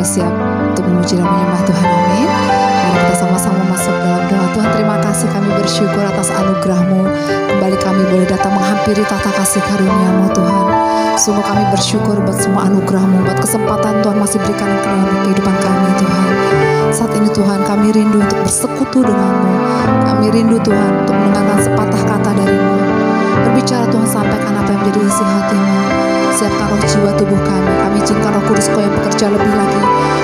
sudah siap untuk memuji dan menyembah Tuhan, amin. Mari kita sama-sama masuk dalam doa. Tuhan, terima kasih, kami bersyukur atas anugerah-Mu. Kembali kami boleh datang menghampiri tata kasih karunia-Mu, Tuhan. Sungguh kami bersyukur buat semua anugerah-Mu, buat kesempatan Tuhan masih berikan ke dalam kehidupan kami, Tuhan. Saat ini Tuhan, kami rindu untuk bersekutu dengan-Mu. Kami rindu Tuhan untuk mendengarkan sepatah kata dari-Mu. Berbicara Tuhan, sampaikan apa yang menjadi isi hati-Mu. Siapkan roh jiwa tubuh kami. Kami izinkan Roh Kudus Kau yang bekerja lebih lagi,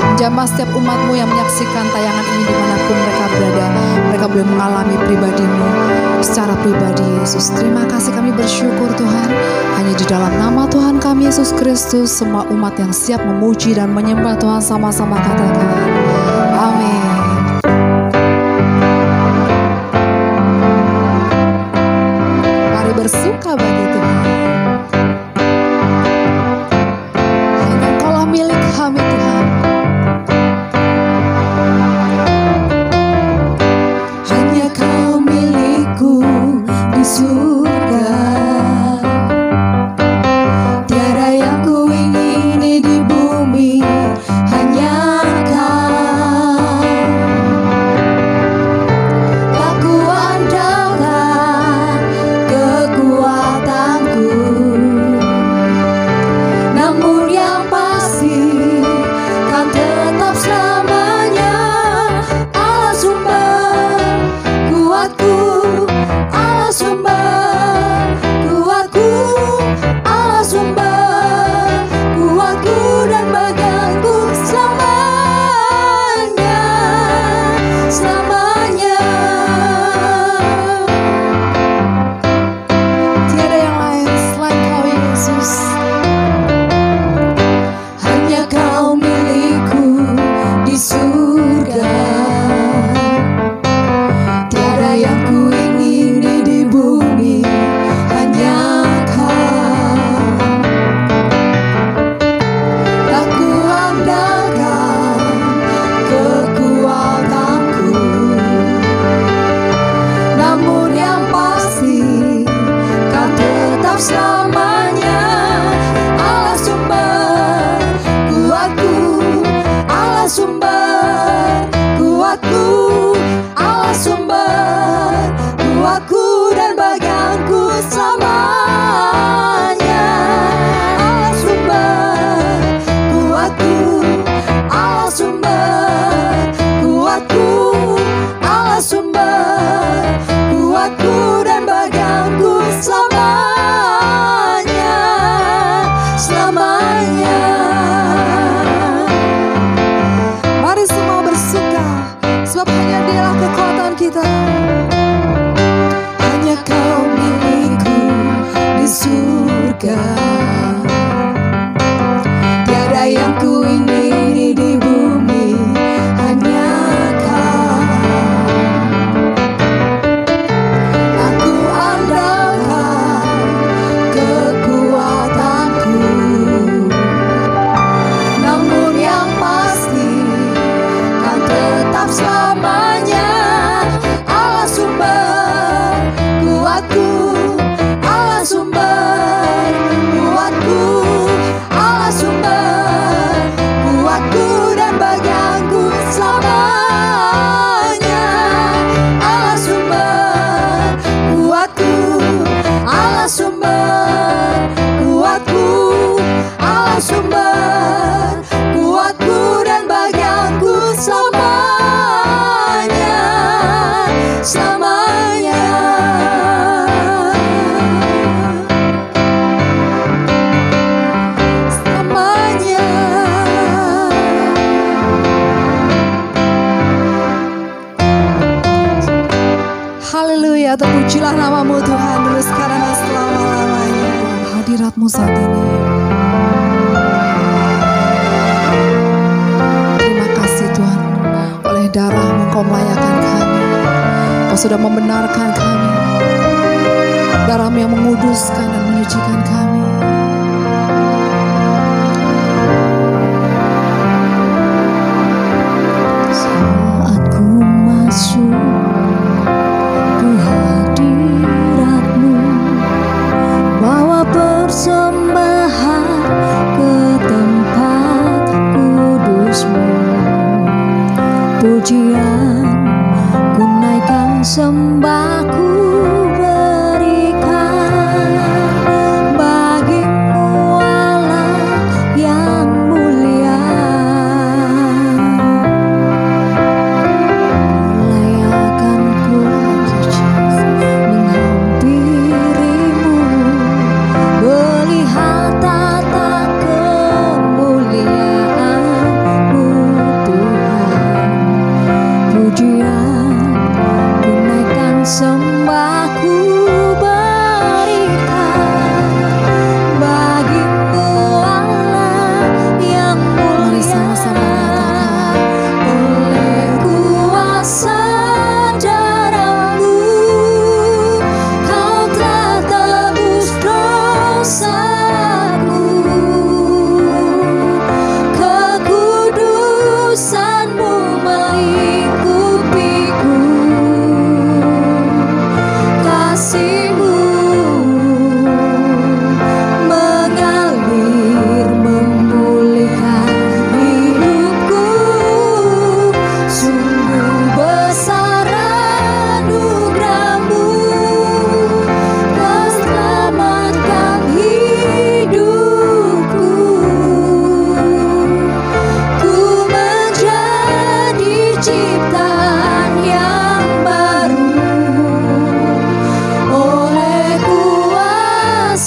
menjamah setiap umat-Mu yang menyaksikan tayangan ini dimanapun mereka berada. Mereka boleh mengalami pribadi-Mu secara pribadi, Yesus. Terima kasih, kami bersyukur Tuhan. Hanya di dalam nama Tuhan kami Yesus Kristus, semua umat yang siap memuji dan menyembah Tuhan sama-sama katakan amin. Mari bersuka bagi Tuhan. Hanya Kaulah milik kami Tuhan. Hanya Kau milikku di surga. Tiada yang ku ingini di bumi, hanya Kau. Tak ku andalkan kekuatanku, namun yang pasti kan tetap selamanya Allah sumber kuatku, Allah sumber kuatku, Allah sumber kuatku dan bagianku selamanya, selamanya. Tiada yang lain selain Kau Yesus. Hanya Kau milikku di surga. Tiada yang ku ingini di bumi, hanya Kau. Tak ku andalkan kekuatanku, namun yang pasti Kau tetap selamanya Allah sumber kuatku, Allah sumber kuatku, Allah sumber kuatku dan bagianku selamanya. Allah sumber kuatku, Allah sumber kuatku, Allah sumber kuatku dan bagianku selamanya, selamanya. Mari semua bersuka, sebab hanya Dialah kekuatan kita. Hanya Kau milikku di surga. Tiada yang ku ingini di bumi, hanya Kau. Aku andalkan kekuatanku, namun yang pasti kan tetap selamanya Allah sumber kuatku, Allah sumber kuatku, Allah sumber kuatku dan bagianku selamanya. Allah sumber kuatku, Allah sumber kuatku, Allah sumber kuatku dan bagianku selamanya, selamanya. Selamanya. Haleluya, terpujilah nama-Mu Tuhan dulu sekarang dan selama-lamanya. Dalam hadirat-Mu saat ini. Terima kasih Tuhan, oleh darah-Mu Kau melayakan kami. Kau sudah membenarkan kami. Darah-Mu yang menguduskan dan menyucikan kami. Saat ku masuk ke hadirat-Mu, bawa persembahan ke tempat kudus-Mu.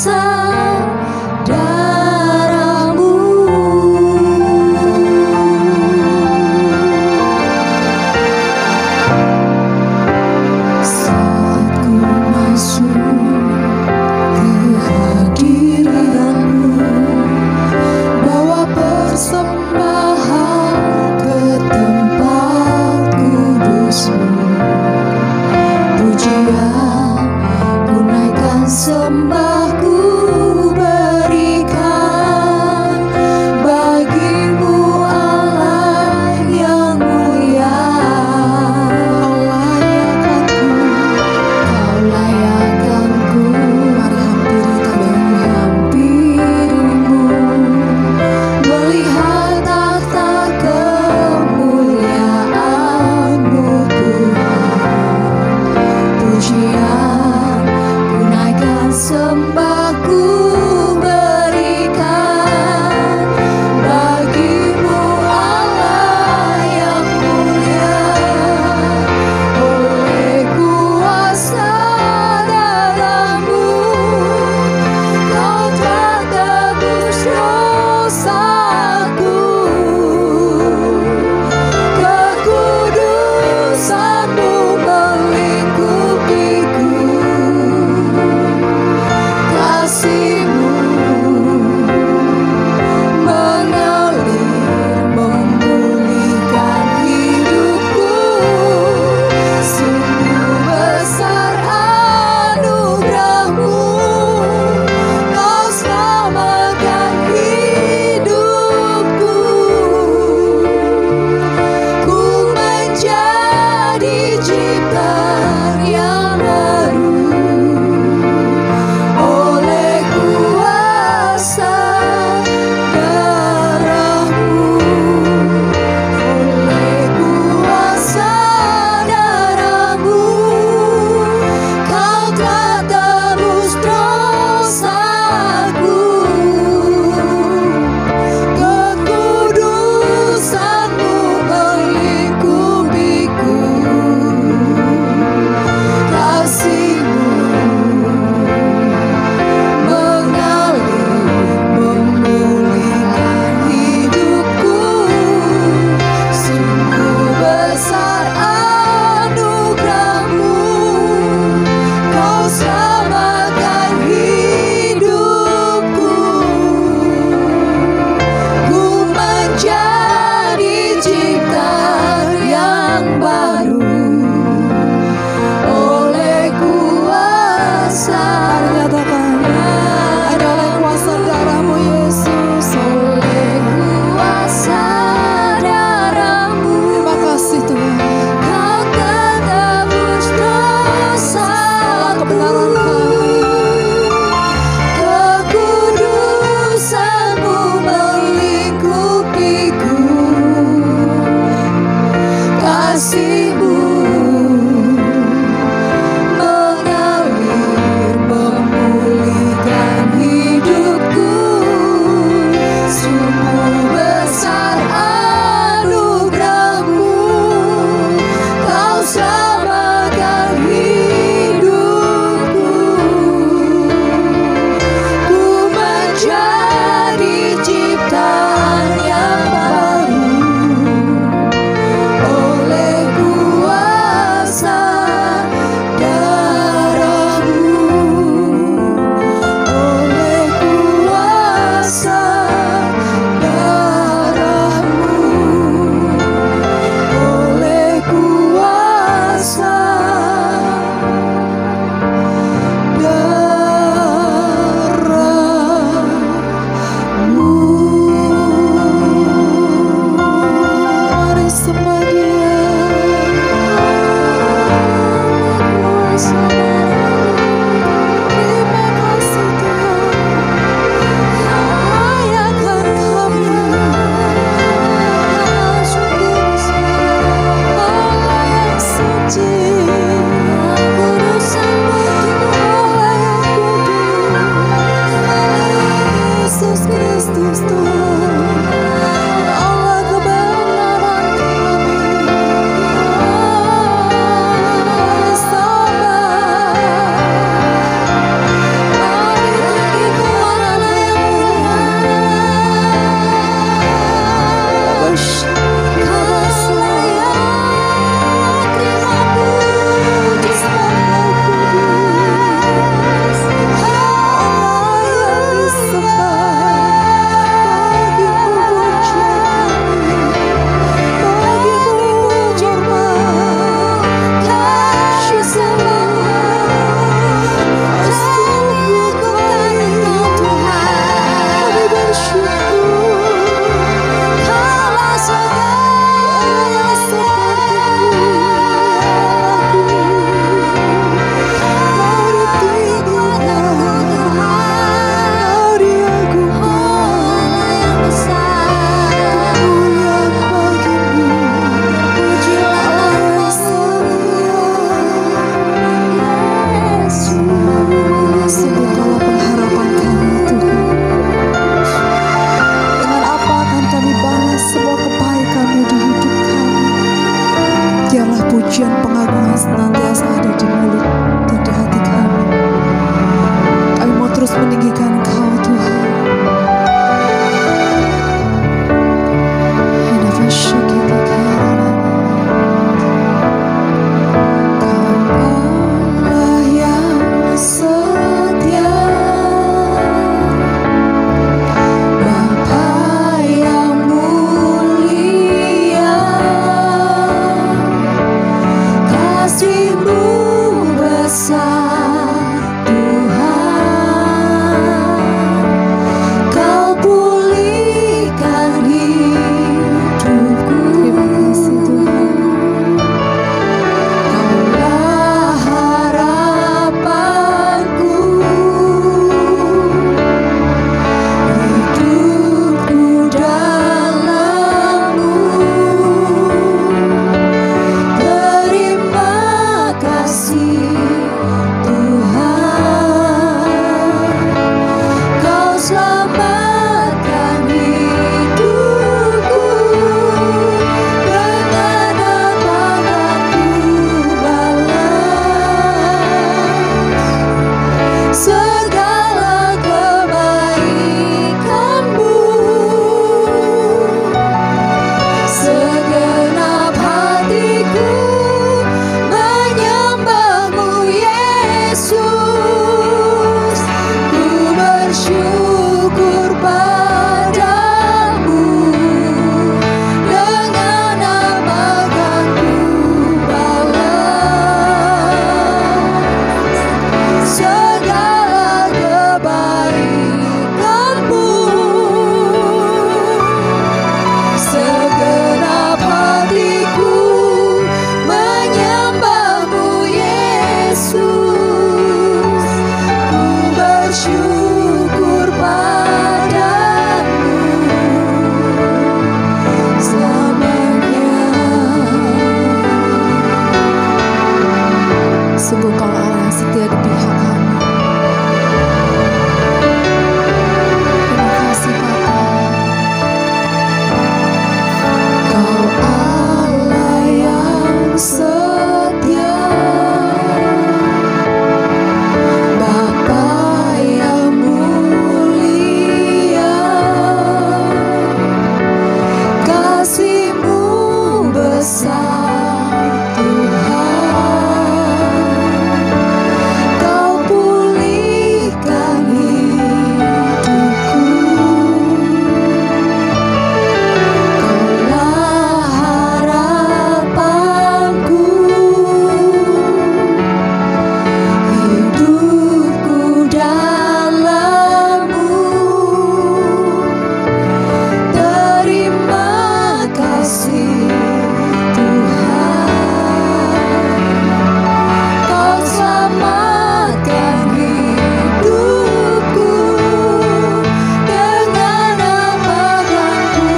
kuasa darah-Mu. Saat ku masuk ke hadirat-Mu, bawa persembahan ke tempat kudus-Mu. Pujian ku naikkan sembahku bersyukur padamu, dengan apa kan ku balas segala kebaikanmu. Segenap hatiku menyembahmu Yesus, ku bersyukur padamu selamanya. Sungguh Kau Allah yang setia di pihak kami. Terima kasih Bapa. Kau Allah yang setia, Bapa yang mulia, kasih-Mu besar Tuhan. Kau pulihkan hidupku, Kaulah harapanku, hidupku dalam-Mu. Terima kasih Tuhan, Kau selamatkan hidupku, dengan apa kan ku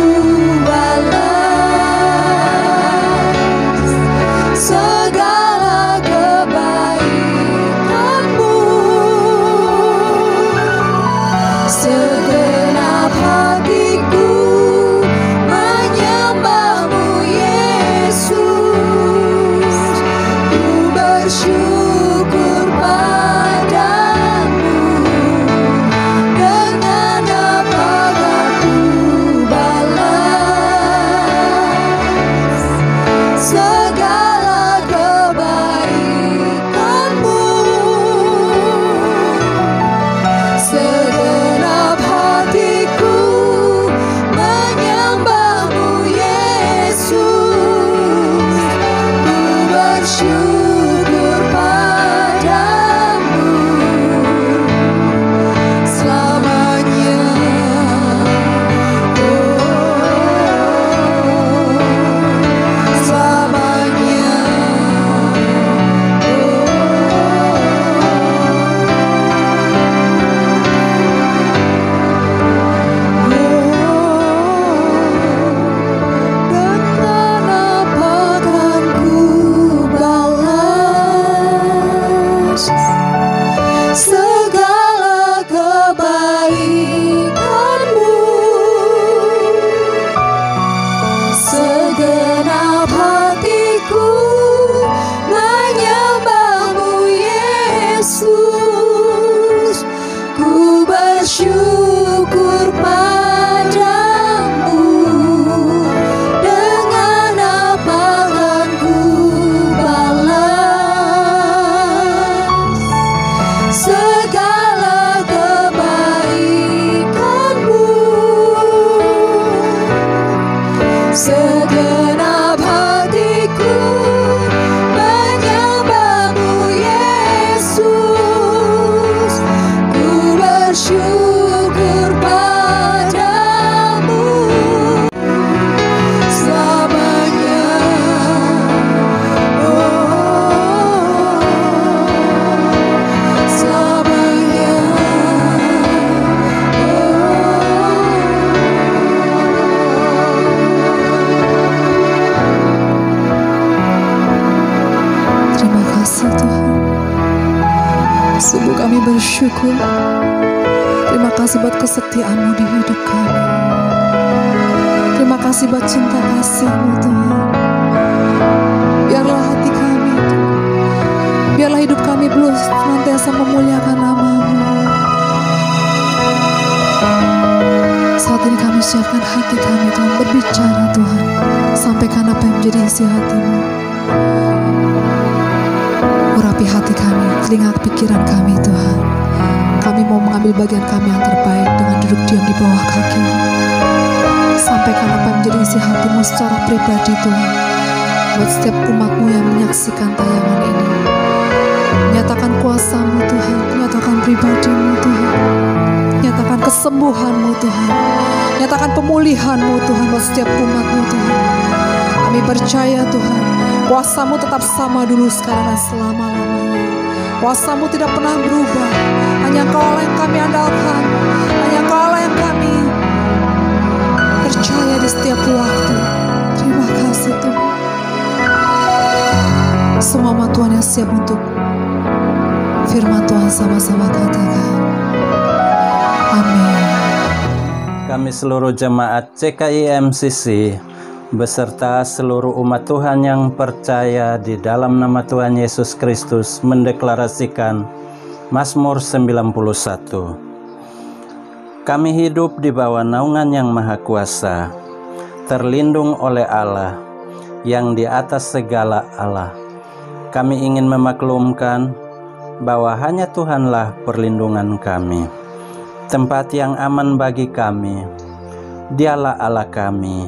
balas segala kebaikanmu. Segenap hatiku menyembahmu Yesus, ku bersyukur padamu, dengan apa kan ku balas segala kebaikanmu. Segenap hatiku menyembahmu Yesus, ku bersyukur padamu selamanya. Selamanya. Dengan apa kan ku balas segala kebaikanmu. Segenap hatiku menyembahmu Yesus, ku bersyukur padamu, dengan apa kan ku balas segala kebaikanmu. Segenap hatiku menyembahmu Yesus, ku bersyukur padamu selamanya. Selamanya. Terima kasih Tuhan. Sungguh kami bersyukur. Terima kasih buat kesetiaan-Mu di hidup kami. Terima kasih buat cinta kasih-Mu Tuhan. Biarlah hati kami, biarlah hidup kami belum senantiasa memuliakan nama-Mu. Saat ini kami siapkan hati kami Tuhan, berbicara Tuhan. Sampaikan apa yang menjadi isi hati-Mu. Urapi hati kami, telinga pikiran kami Tuhan. Kami mau mengambil bagian kami yang terbaik dengan duduk diam di bawah kaki. Sampaikan apa yang menjadi isi hatimu secara pribadi Tuhan, buat setiap umatmu yang menyaksikan tayangan ini. Nyatakan kuasa-Mu Tuhan, nyatakan pribadi-Mu Tuhan, nyatakan kesembuhan-Mu Tuhan, nyatakan pemulihan-Mu Tuhan buat setiap umat-Mu Tuhan. Kami percaya Tuhan, kuasa-Mu tetap sama dulu, sekarang dan selama-lamanya. Kuasa-Mu tidak pernah berubah. Hanya Engkau Allah yang kami andalkan, hanya Engkau Allah yang kami percaya di setiap waktu. Terima kasih Tuhan. Semua umat Tuhan yang siap untuk firman Tuhan sama-sama katakan amin. Kami seluruh jemaat CKI-MCC beserta seluruh umat Tuhan yang percaya di dalam nama Tuhan Yesus Kristus mendeklarasikan Mazmur 91. Kami hidup di bawah naungan yang maha kuasa, terlindung oleh Allah yang di atas segala Allah. Kami ingin memaklumkan bahwa hanya Tuhanlah perlindungan kami, tempat yang aman bagi kami. Dialah Allah kami,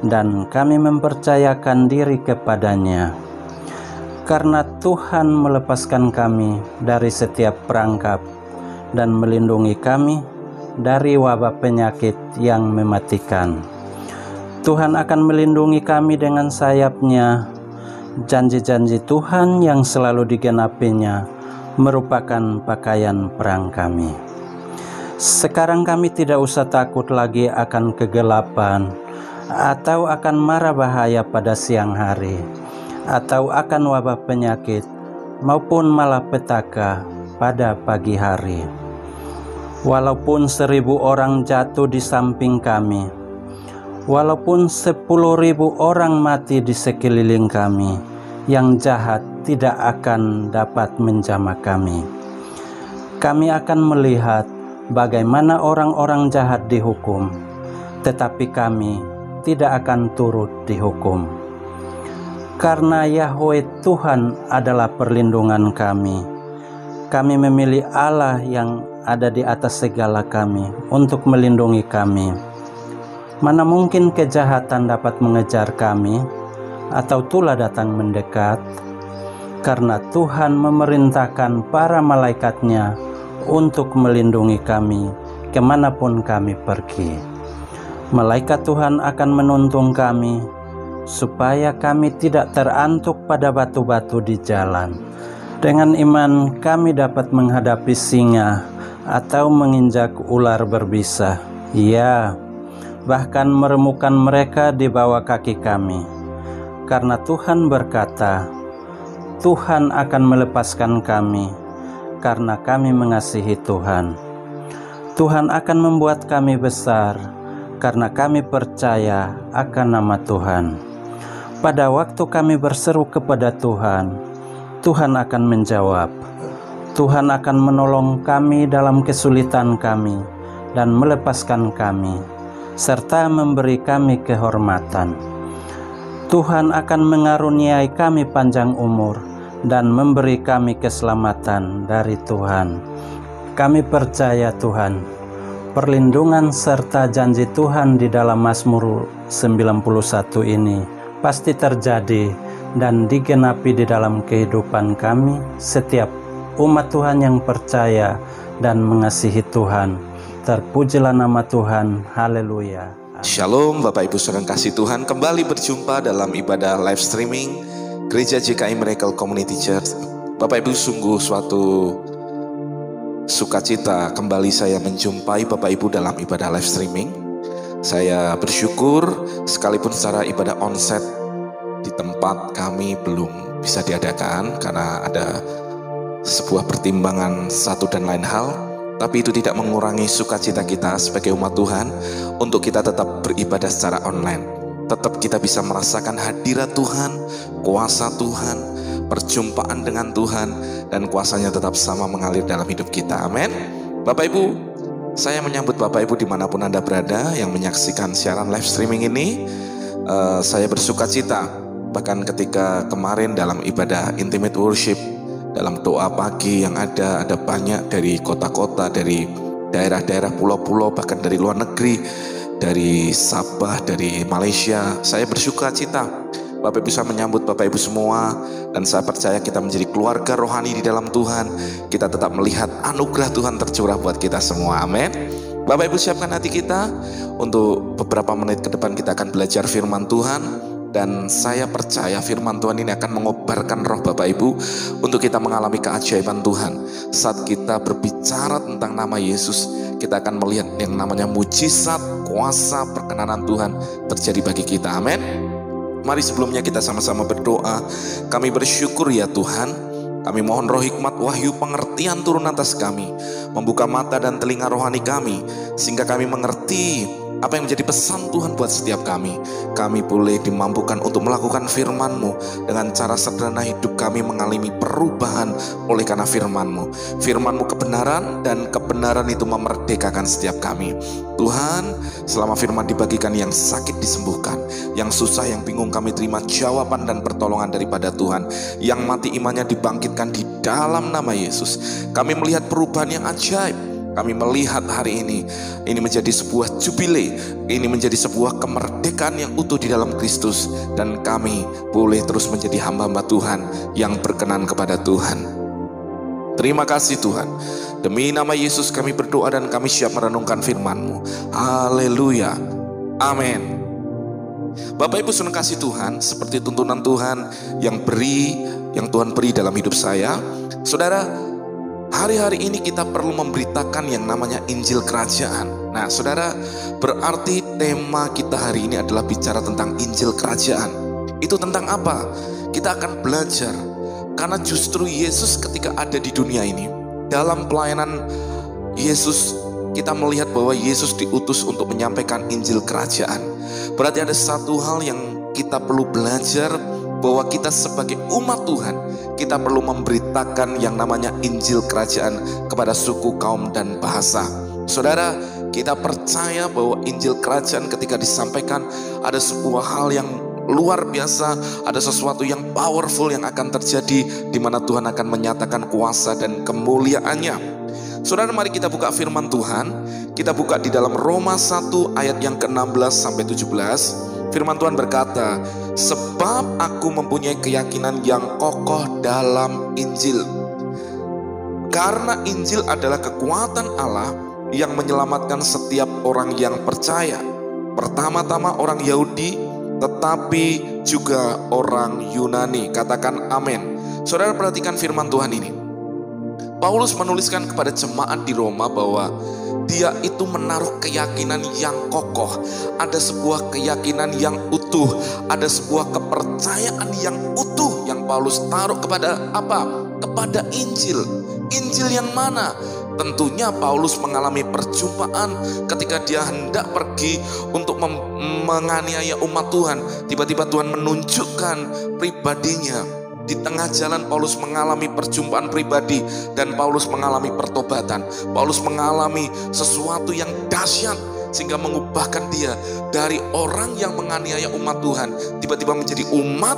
dan kami mempercayakan diri kepadanya. Karena Tuhan melepaskan kami dari setiap perangkap dan melindungi kami dari wabah penyakit yang mematikan. Tuhan akan melindungi kami dengan sayap-Nya. Janji-janji Tuhan yang selalu digenapinya merupakan pakaian perang kami. Sekarang kami tidak usah takut lagi akan kegelapan, atau akan mara bahaya pada siang hari, atau akan wabah penyakit, maupun malapetaka pada pagi hari. Walaupun 1000 orang jatuh di samping kami, walaupun 10.000 orang mati di sekeliling kami, yang jahat tidak akan dapat menjamah kami. Kami akan melihat bagaimana orang-orang jahat dihukum, tetapi kami tidak akan turut dihukum. Karena Yahweh Tuhan adalah perlindungan kami, kami memilih Allah yang ada di atas segala kami untuk melindungi kami. Mana mungkin kejahatan dapat mengejar kami, atau tulah datang mendekat, karena Tuhan memerintahkan para malaikatnya untuk melindungi kami kemanapun kami pergi. Malaikat Tuhan akan menuntun kami, supaya kami tidak terantuk pada batu-batu di jalan. Dengan iman kami dapat menghadapi singa atau menginjak ular berbisa. Ya, bahkan meremukkan mereka di bawah kaki kami. Karena Tuhan berkata, Tuhan akan melepaskan kami, karena kami mengasihi Tuhan. Tuhan akan membuat kami besar, karena kami percaya akan nama Tuhan. Pada waktu kami berseru kepada Tuhan, Tuhan akan menjawab. Tuhan akan menolong kami dalam kesulitan kami dan melepaskan kami, serta memberi kami kehormatan. Tuhan akan mengaruniai kami panjang umur dan memberi kami keselamatan dari Tuhan. Kami percaya Tuhan, perlindungan serta janji Tuhan di dalam Mazmur 91 ini pasti terjadi dan digenapi di dalam kehidupan kami, setiap umat Tuhan yang percaya dan mengasihi Tuhan. Terpujilah nama Tuhan, haleluya. Shalom Bapak Ibu Saudara kasih Tuhan, kembali berjumpa dalam ibadah live streaming Gereja GKI Miracle Community Church. Bapak Ibu, sungguh suatu sukacita kembali saya menjumpai Bapak Ibu dalam ibadah live streaming. Saya bersyukur sekalipun secara ibadah onsite di tempat kami belum bisa diadakan karena ada sebuah pertimbangan satu dan lain hal. Tapi itu tidak mengurangi sukacita kita sebagai umat Tuhan untuk kita tetap beribadah secara online. Tetap kita bisa merasakan hadirat Tuhan, kuasa Tuhan, perjumpaan dengan Tuhan, dan kuasanya tetap sama mengalir dalam hidup kita. Amin. Bapak Ibu, saya menyambut Bapak Ibu dimanapun Anda berada yang menyaksikan siaran live streaming ini. Saya bersukacita bahkan ketika kemarin dalam ibadah intimate worship dalam doa pagi yang ada banyak dari kota-kota, dari daerah-daerah, pulau-pulau, bahkan dari luar negeri, dari Sabah, dari Malaysia. Saya bersuka cita Bapak Ibu bisa menyambut Bapak Ibu semua, dan saya percaya kita menjadi keluarga rohani di dalam Tuhan. Kita tetap melihat anugerah Tuhan tercurah buat kita semua. Amin. Bapak Ibu siapkan hati kita untuk beberapa menit ke depan kita akan belajar firman Tuhan. Dan saya percaya firman Tuhan ini akan mengobarkan roh Bapak Ibu untuk kita mengalami keajaiban Tuhan. Saat kita berbicara tentang nama Yesus, kita akan melihat yang namanya mujizat, kuasa, perkenanan Tuhan terjadi bagi kita. Amin. Mari sebelumnya kita sama-sama berdoa. Kami bersyukur ya Tuhan, kami mohon roh hikmat, wahyu, pengertian turun atas kami, membuka mata dan telinga rohani kami, sehingga kami mengerti apa yang menjadi pesan Tuhan buat setiap kami. Kami boleh dimampukan untuk melakukan firman-Mu. Dengan cara sederhana hidup kami mengalami perubahan oleh karena firman-Mu. Firman-Mu kebenaran, dan kebenaran itu memerdekakan setiap kami. Tuhan, selama firman dibagikan, yang sakit disembuhkan, yang susah, yang bingung kami terima jawaban dan pertolongan daripada Tuhan. Yang mati imannya dibangkitkan di dalam nama Yesus. Kami melihat perubahan yang ajaib. Kami melihat hari ini menjadi sebuah jubile, ini menjadi sebuah kemerdekaan yang utuh di dalam Kristus, dan kami boleh terus menjadi hamba-hamba Tuhan yang berkenan kepada Tuhan. Terima kasih Tuhan. Demi nama Yesus kami berdoa dan kami siap merenungkan firman-Mu. Haleluya. Amin. Bapak Ibu saudara kasih Tuhan, seperti tuntunan Tuhan yang Tuhan beri dalam hidup saya, saudara, hari-hari ini kita perlu memberitakan yang namanya Injil Kerajaan. Nah saudara, berarti tema kita hari ini adalah bicara tentang Injil Kerajaan. Itu tentang apa? Kita akan belajar, karena justru Yesus ketika ada di dunia ini, dalam pelayanan Yesus, kita melihat bahwa Yesus diutus untuk menyampaikan Injil Kerajaan. Berarti ada satu hal yang kita perlu belajar, bahwa kita sebagai umat Tuhan, kita perlu memberitakan yang namanya Injil Kerajaan kepada suku, kaum, dan bahasa. Saudara, kita percaya bahwa Injil Kerajaan ketika disampaikan, ada sebuah hal yang luar biasa, ada sesuatu yang powerful yang akan terjadi, di mana Tuhan akan menyatakan kuasa dan kemuliaannya. Saudara, mari kita buka firman Tuhan. Kita buka di dalam Roma 1 ayat yang ke-16 sampai 17. Firman Tuhan berkata, sebab aku mempunyai keyakinan yang kokoh dalam Injil. Karena Injil adalah kekuatan Allah yang menyelamatkan setiap orang yang percaya. Pertama-tama orang Yahudi, tetapi juga orang Yunani. Katakan amin. Saudara, perhatikan firman Tuhan ini. Paulus menuliskan kepada jemaat di Roma bahwa dia itu menaruh keyakinan yang kokoh. Ada sebuah keyakinan yang utuh, ada sebuah kepercayaan yang utuh yang Paulus taruh kepada apa? Kepada Injil. Injil yang mana? Tentunya Paulus mengalami perjumpaan ketika dia hendak pergi untuk menganiaya umat Tuhan. Tiba-tiba Tuhan menunjukkan pribadinya. Di tengah jalan Paulus mengalami perjumpaan pribadi, dan Paulus mengalami pertobatan. Paulus mengalami sesuatu yang dahsyat sehingga mengubahkan dia dari orang yang menganiaya umat Tuhan, tiba-tiba menjadi umat,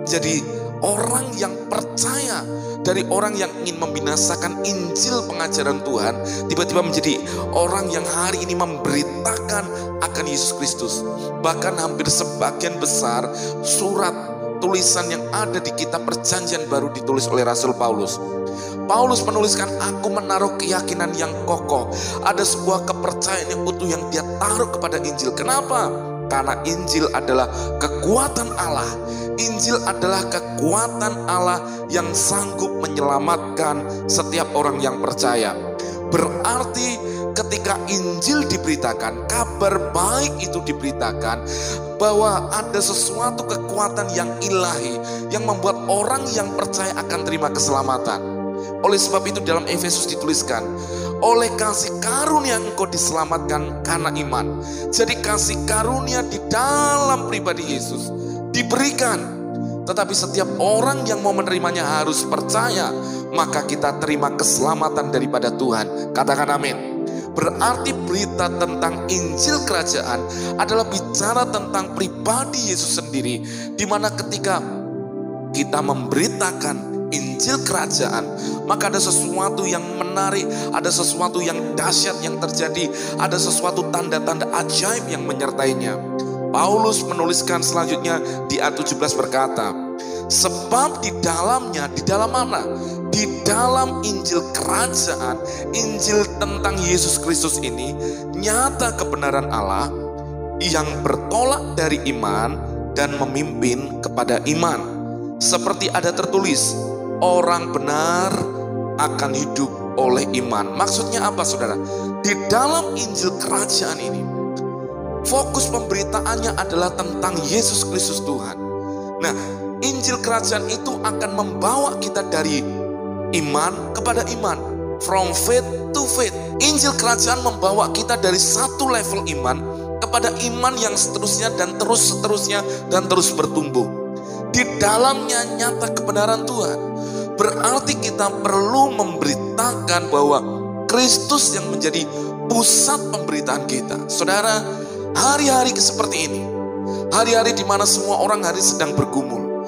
jadi orang yang percaya. Dari orang yang ingin membinasakan Injil pengajaran Tuhan, tiba-tiba menjadi orang yang hari ini memberitakan akan Yesus Kristus. Bahkan hampir sebagian besar surat tulisan yang ada di kitab Perjanjian Baru ditulis oleh Rasul Paulus. Paulus menuliskan, aku menaruh keyakinan yang kokoh. Ada sebuah kepercayaan yang utuh yang dia taruh kepada Injil. Kenapa? Karena Injil adalah kekuatan Allah. Injil adalah kekuatan Allah yang sanggup menyelamatkan setiap orang yang percaya. Berarti ketika Injil diberitakan, kabar baik itu diberitakan, bahwa ada sesuatu kekuatan yang ilahi yang membuat orang yang percaya akan terima keselamatan. Oleh sebab itu dalam Efesus dituliskan, oleh kasih karunia engkau diselamatkan karena iman. Jadi kasih karunia di dalam pribadi Yesus diberikan, tetapi setiap orang yang mau menerimanya harus percaya, maka kita terima keselamatan daripada Tuhan. Katakan amin. Berarti berita tentang Injil Kerajaan adalah bicara tentang pribadi Yesus sendiri, di mana ketika kita memberitakan Injil kerajaan, maka ada sesuatu yang menarik, ada sesuatu yang dahsyat yang terjadi, ada sesuatu tanda-tanda ajaib yang menyertainya. Paulus menuliskan selanjutnya di ayat 17 berkata, sebab di dalamnya, di dalam mana? Di dalam Injil kerajaan, Injil tentang Yesus Kristus ini, nyata kebenaran Allah yang bertolak dari iman dan memimpin kepada iman. Seperti ada tertulis, orang benar akan hidup oleh iman. Maksudnya apa saudara? Di dalam Injil kerajaan ini, fokus pemberitaannya adalah tentang Yesus Kristus Tuhan. Nah, Injil kerajaan itu akan membawa kita dari iman kepada iman. From faith to faith. Injil kerajaan membawa kita dari satu level iman kepada iman yang seterusnya dan terus seterusnya dan terus bertumbuh. Di dalamnya nyata kebenaran Tuhan. Berarti kita perlu memberitakan bahwa Kristus yang menjadi pusat pemberitaan kita. Saudara, hari-hari seperti ini, hari-hari di mana semua orang hari sedang bergumul,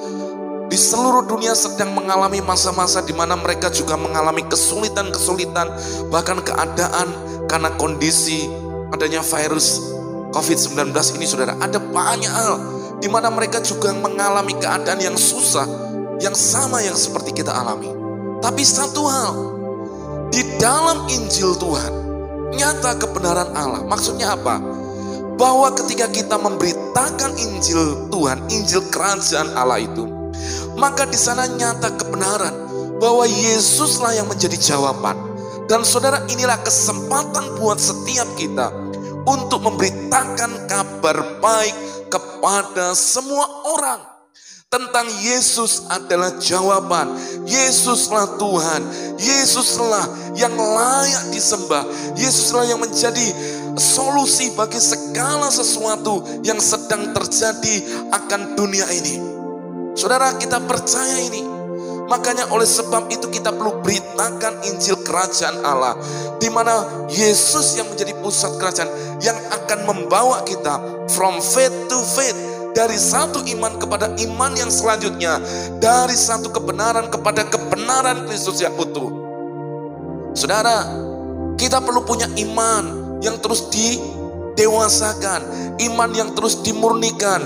di seluruh dunia sedang mengalami masa-masa di mana mereka juga mengalami kesulitan-kesulitan, bahkan keadaan karena kondisi adanya virus COVID-19 ini saudara. Ada banyak hal di mana mereka juga mengalami keadaan yang susah, yang sama yang seperti kita alami. Tapi satu hal, di dalam Injil Tuhan, nyata kebenaran Allah. Maksudnya apa? Bahwa ketika kita memberitakan Injil Tuhan, Injil kerajaan Allah itu, maka di sana nyata kebenaran bahwa Yesuslah yang menjadi jawaban. Dan saudara, inilah kesempatan buat setiap kita untuk memberitakan kabar baik kepada semua orang tentang Yesus adalah jawaban. Yesuslah Tuhan, Yesuslah yang layak disembah, Yesuslah yang menjadi solusi bagi segala sesuatu yang sedang terjadi akan dunia ini. Saudara, kita percaya ini. Makanya oleh sebab itu kita perlu beritakan Injil kerajaan Allah, di mana Yesus yang menjadi pusat kerajaan, yang akan membawa kita from faith to faith, dari satu iman kepada iman yang selanjutnya, dari satu kebenaran kepada kebenaran Kristus yang utuh. Saudara, kita perlu punya iman yang terus didewasakan, iman yang terus dimurnikan.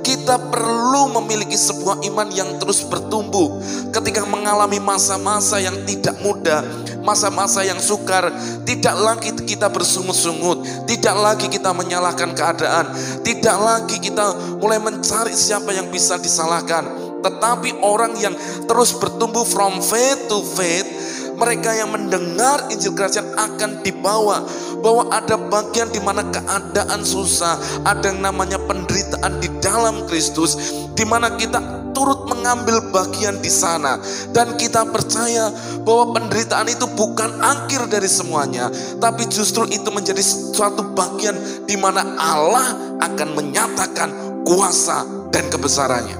Kita perlu memiliki sebuah iman yang terus bertumbuh ketika mengalami masa-masa yang tidak mudah, masa-masa yang sukar. Tidak lagi kita bersungut-sungut, tidak lagi kita menyalahkan keadaan, tidak lagi kita mulai mencari siapa yang bisa disalahkan. Tetapi orang yang terus bertumbuh from faith to faith, mereka yang mendengar Injil kerajaan akan dibawa bahwa ada bagian di mana keadaan susah, ada yang namanya penderitaan di dalam Kristus, di mana kita turut mengambil bagian di sana, dan kita percaya bahwa penderitaan itu bukan akhir dari semuanya, tapi justru itu menjadi suatu bagian di mana Allah akan menyatakan kuasa dan kebesarannya.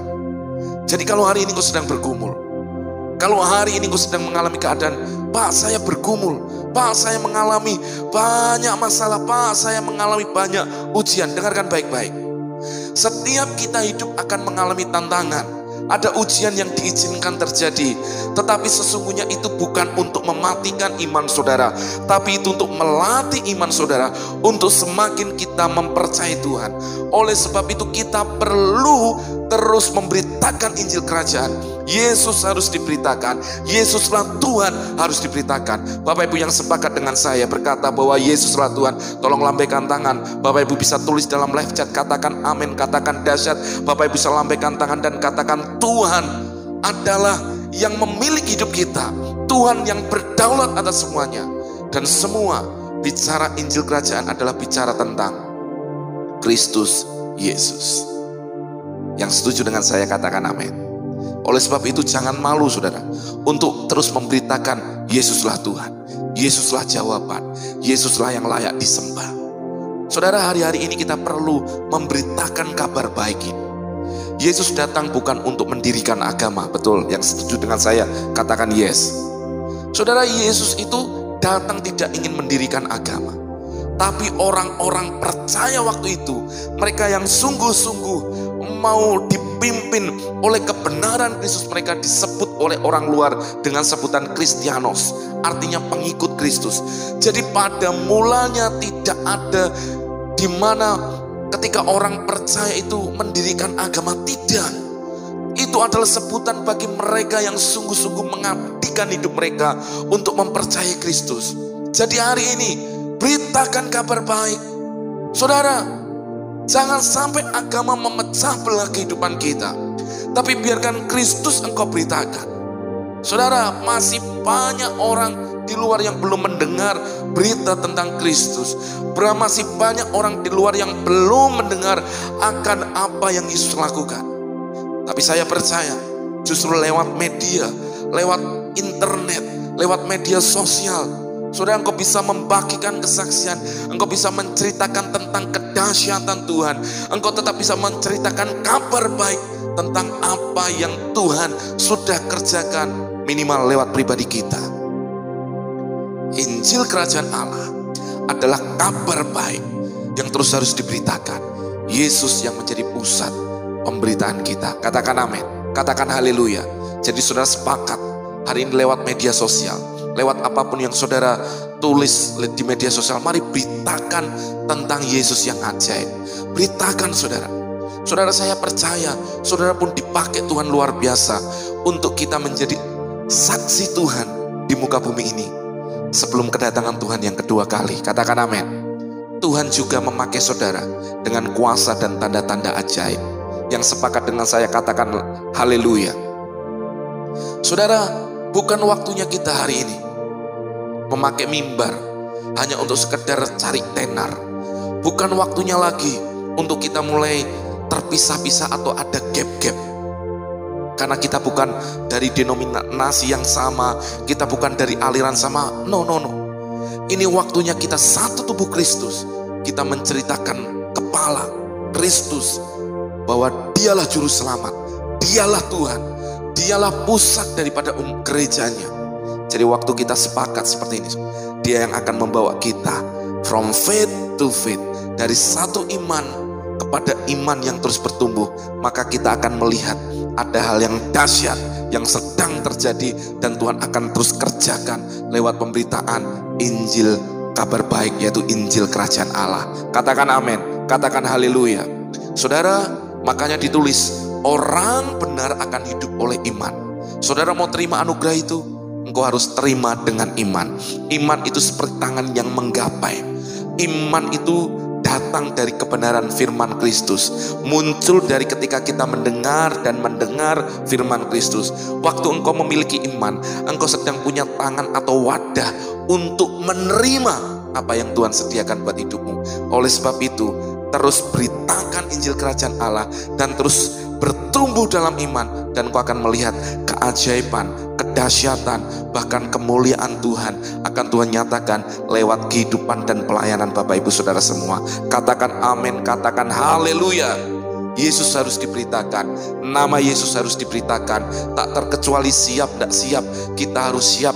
Jadi kalau hari ini kau sedang bergumul, kalau hari ini kau sedang mengalami keadaan, Pak saya bergumul, Pak saya mengalami banyak masalah, Pak saya mengalami banyak ujian. Dengarkan baik-baik. Setiap kita hidup akan mengalami tantangan. Ada ujian yang diizinkan terjadi, tetapi sesungguhnya itu bukan untuk mematikan iman saudara, tapi itu untuk melatih iman saudara untuk semakin kita mempercayai Tuhan. Oleh sebab itu kita perlu terus memberitakan Injil kerajaan. Yesus harus diberitakan, Yesuslah Tuhan harus diberitakan. Bapak Ibu yang sepakat dengan saya berkata bahwa Yesuslah Tuhan, tolong lambaikan tangan. Bapak Ibu bisa tulis dalam live chat, katakan amin, katakan dahsyat. Bapak Ibu bisa lambaikan tangan dan katakan Tuhan adalah yang memiliki hidup kita, Tuhan yang berdaulat atas semuanya. Dan semua bicara Injil kerajaan adalah bicara tentang Kristus Yesus. Yang setuju dengan saya katakan amin. Oleh sebab itu jangan malu saudara untuk terus memberitakan Yesuslah Tuhan, Yesuslah jawaban, Yesuslah yang layak disembah. Saudara, hari-hari ini kita perlu memberitakan kabar baik ini. Yesus datang bukan untuk mendirikan agama, betul? Yang setuju dengan saya katakan yes. Saudara, Yesus itu datang tidak ingin mendirikan agama, tapi orang-orang percaya waktu itu, mereka yang sungguh-sungguh mau dipimpin oleh kebenaran Kristus, mereka disebut oleh orang luar dengan sebutan Kristianos, artinya pengikut Kristus. Jadi pada mulanya tidak ada di mana ketika orang percaya itu mendirikan agama, tidak. Itu adalah sebutan bagi mereka yang sungguh-sungguh mengabdikan hidup mereka untuk mempercayai Kristus. Jadi hari ini beritakan kabar baik. Saudara, jangan sampai agama memecah belah kehidupan kita, tapi biarkan Kristus engkau beritakan. Saudara, masih banyak orang di luar yang belum mendengar berita tentang Kristus. Masih banyak orang di luar yang belum mendengar akan apa yang Yesus lakukan. Tapi saya percaya justru lewat media, lewat internet, lewat media sosial, saudara, engkau bisa membagikan kesaksian, engkau bisa menceritakan tentang kedahsyatan Tuhan, engkau tetap bisa menceritakan kabar baik tentang apa yang Tuhan sudah kerjakan, minimal lewat pribadi kita. Injil Kerajaan Allah adalah kabar baik yang terus harus diberitakan. Yesus yang menjadi pusat pemberitaan kita. Katakan amin, katakan haleluya. Jadi saudara sepakat hari ini lewat media sosial, lewat apapun yang saudara tulis di media sosial, mari beritakan tentang Yesus yang ajaib. Beritakan saudara. Saudara, saya percaya saudara pun dipakai Tuhan luar biasa untuk kita menjadi saksi Tuhan di muka bumi ini sebelum kedatangan Tuhan yang kedua kali. Katakan amin. Tuhan juga memakai saudara dengan kuasa dan tanda-tanda ajaib. Yang sepakat dengan saya katakan haleluya. Saudara, bukan waktunya kita hari ini memakai mimbar hanya untuk sekedar cari tenar. Bukan waktunya lagi untuk kita mulai terpisah-pisah atau ada gap-gap. Karena kita bukan dari denominasi yang sama, kita bukan dari aliran sama. No. Ini waktunya kita satu tubuh Kristus. Kita menceritakan kepala Kristus, bahwa dialah juru selamat, dialah Tuhan, dialah pusat daripada gerejanya. Jadi waktu kita sepakat seperti ini, dia yang akan membawa kita from faith to faith, dari satu iman kepada iman yang terus bertumbuh. Maka kita akan melihat ada hal yang dahsyat yang sedang terjadi, dan Tuhan akan terus kerjakan lewat pemberitaan Injil kabar baik, yaitu Injil Kerajaan Allah. Katakan amin, katakan haleluya. Saudara, makanya ditulis orang benar akan hidup oleh iman. Saudara mau terima anugerah itu, engkau harus terima dengan iman. Iman itu seperti tangan yang menggapai. Iman itu datang dari kebenaran firman Kristus, muncul dari ketika kita mendengar dan mendengar firman Kristus. Waktu engkau memiliki iman, engkau sedang punya tangan atau wadah untuk menerima apa yang Tuhan sediakan buat hidupmu. Oleh sebab itu, terus beritakan Injil Kerajaan Allah dan terus bertumbuh dalam iman, dan kau akan melihat keajaiban, kedahsyatan, bahkan kemuliaan Tuhan akan Tuhan nyatakan lewat kehidupan dan pelayanan Bapak Ibu Saudara semua. Katakan amin, katakan haleluya. Yesus harus diberitakan, nama Yesus harus diberitakan. Tak terkecuali siap tidak siap, kita harus siap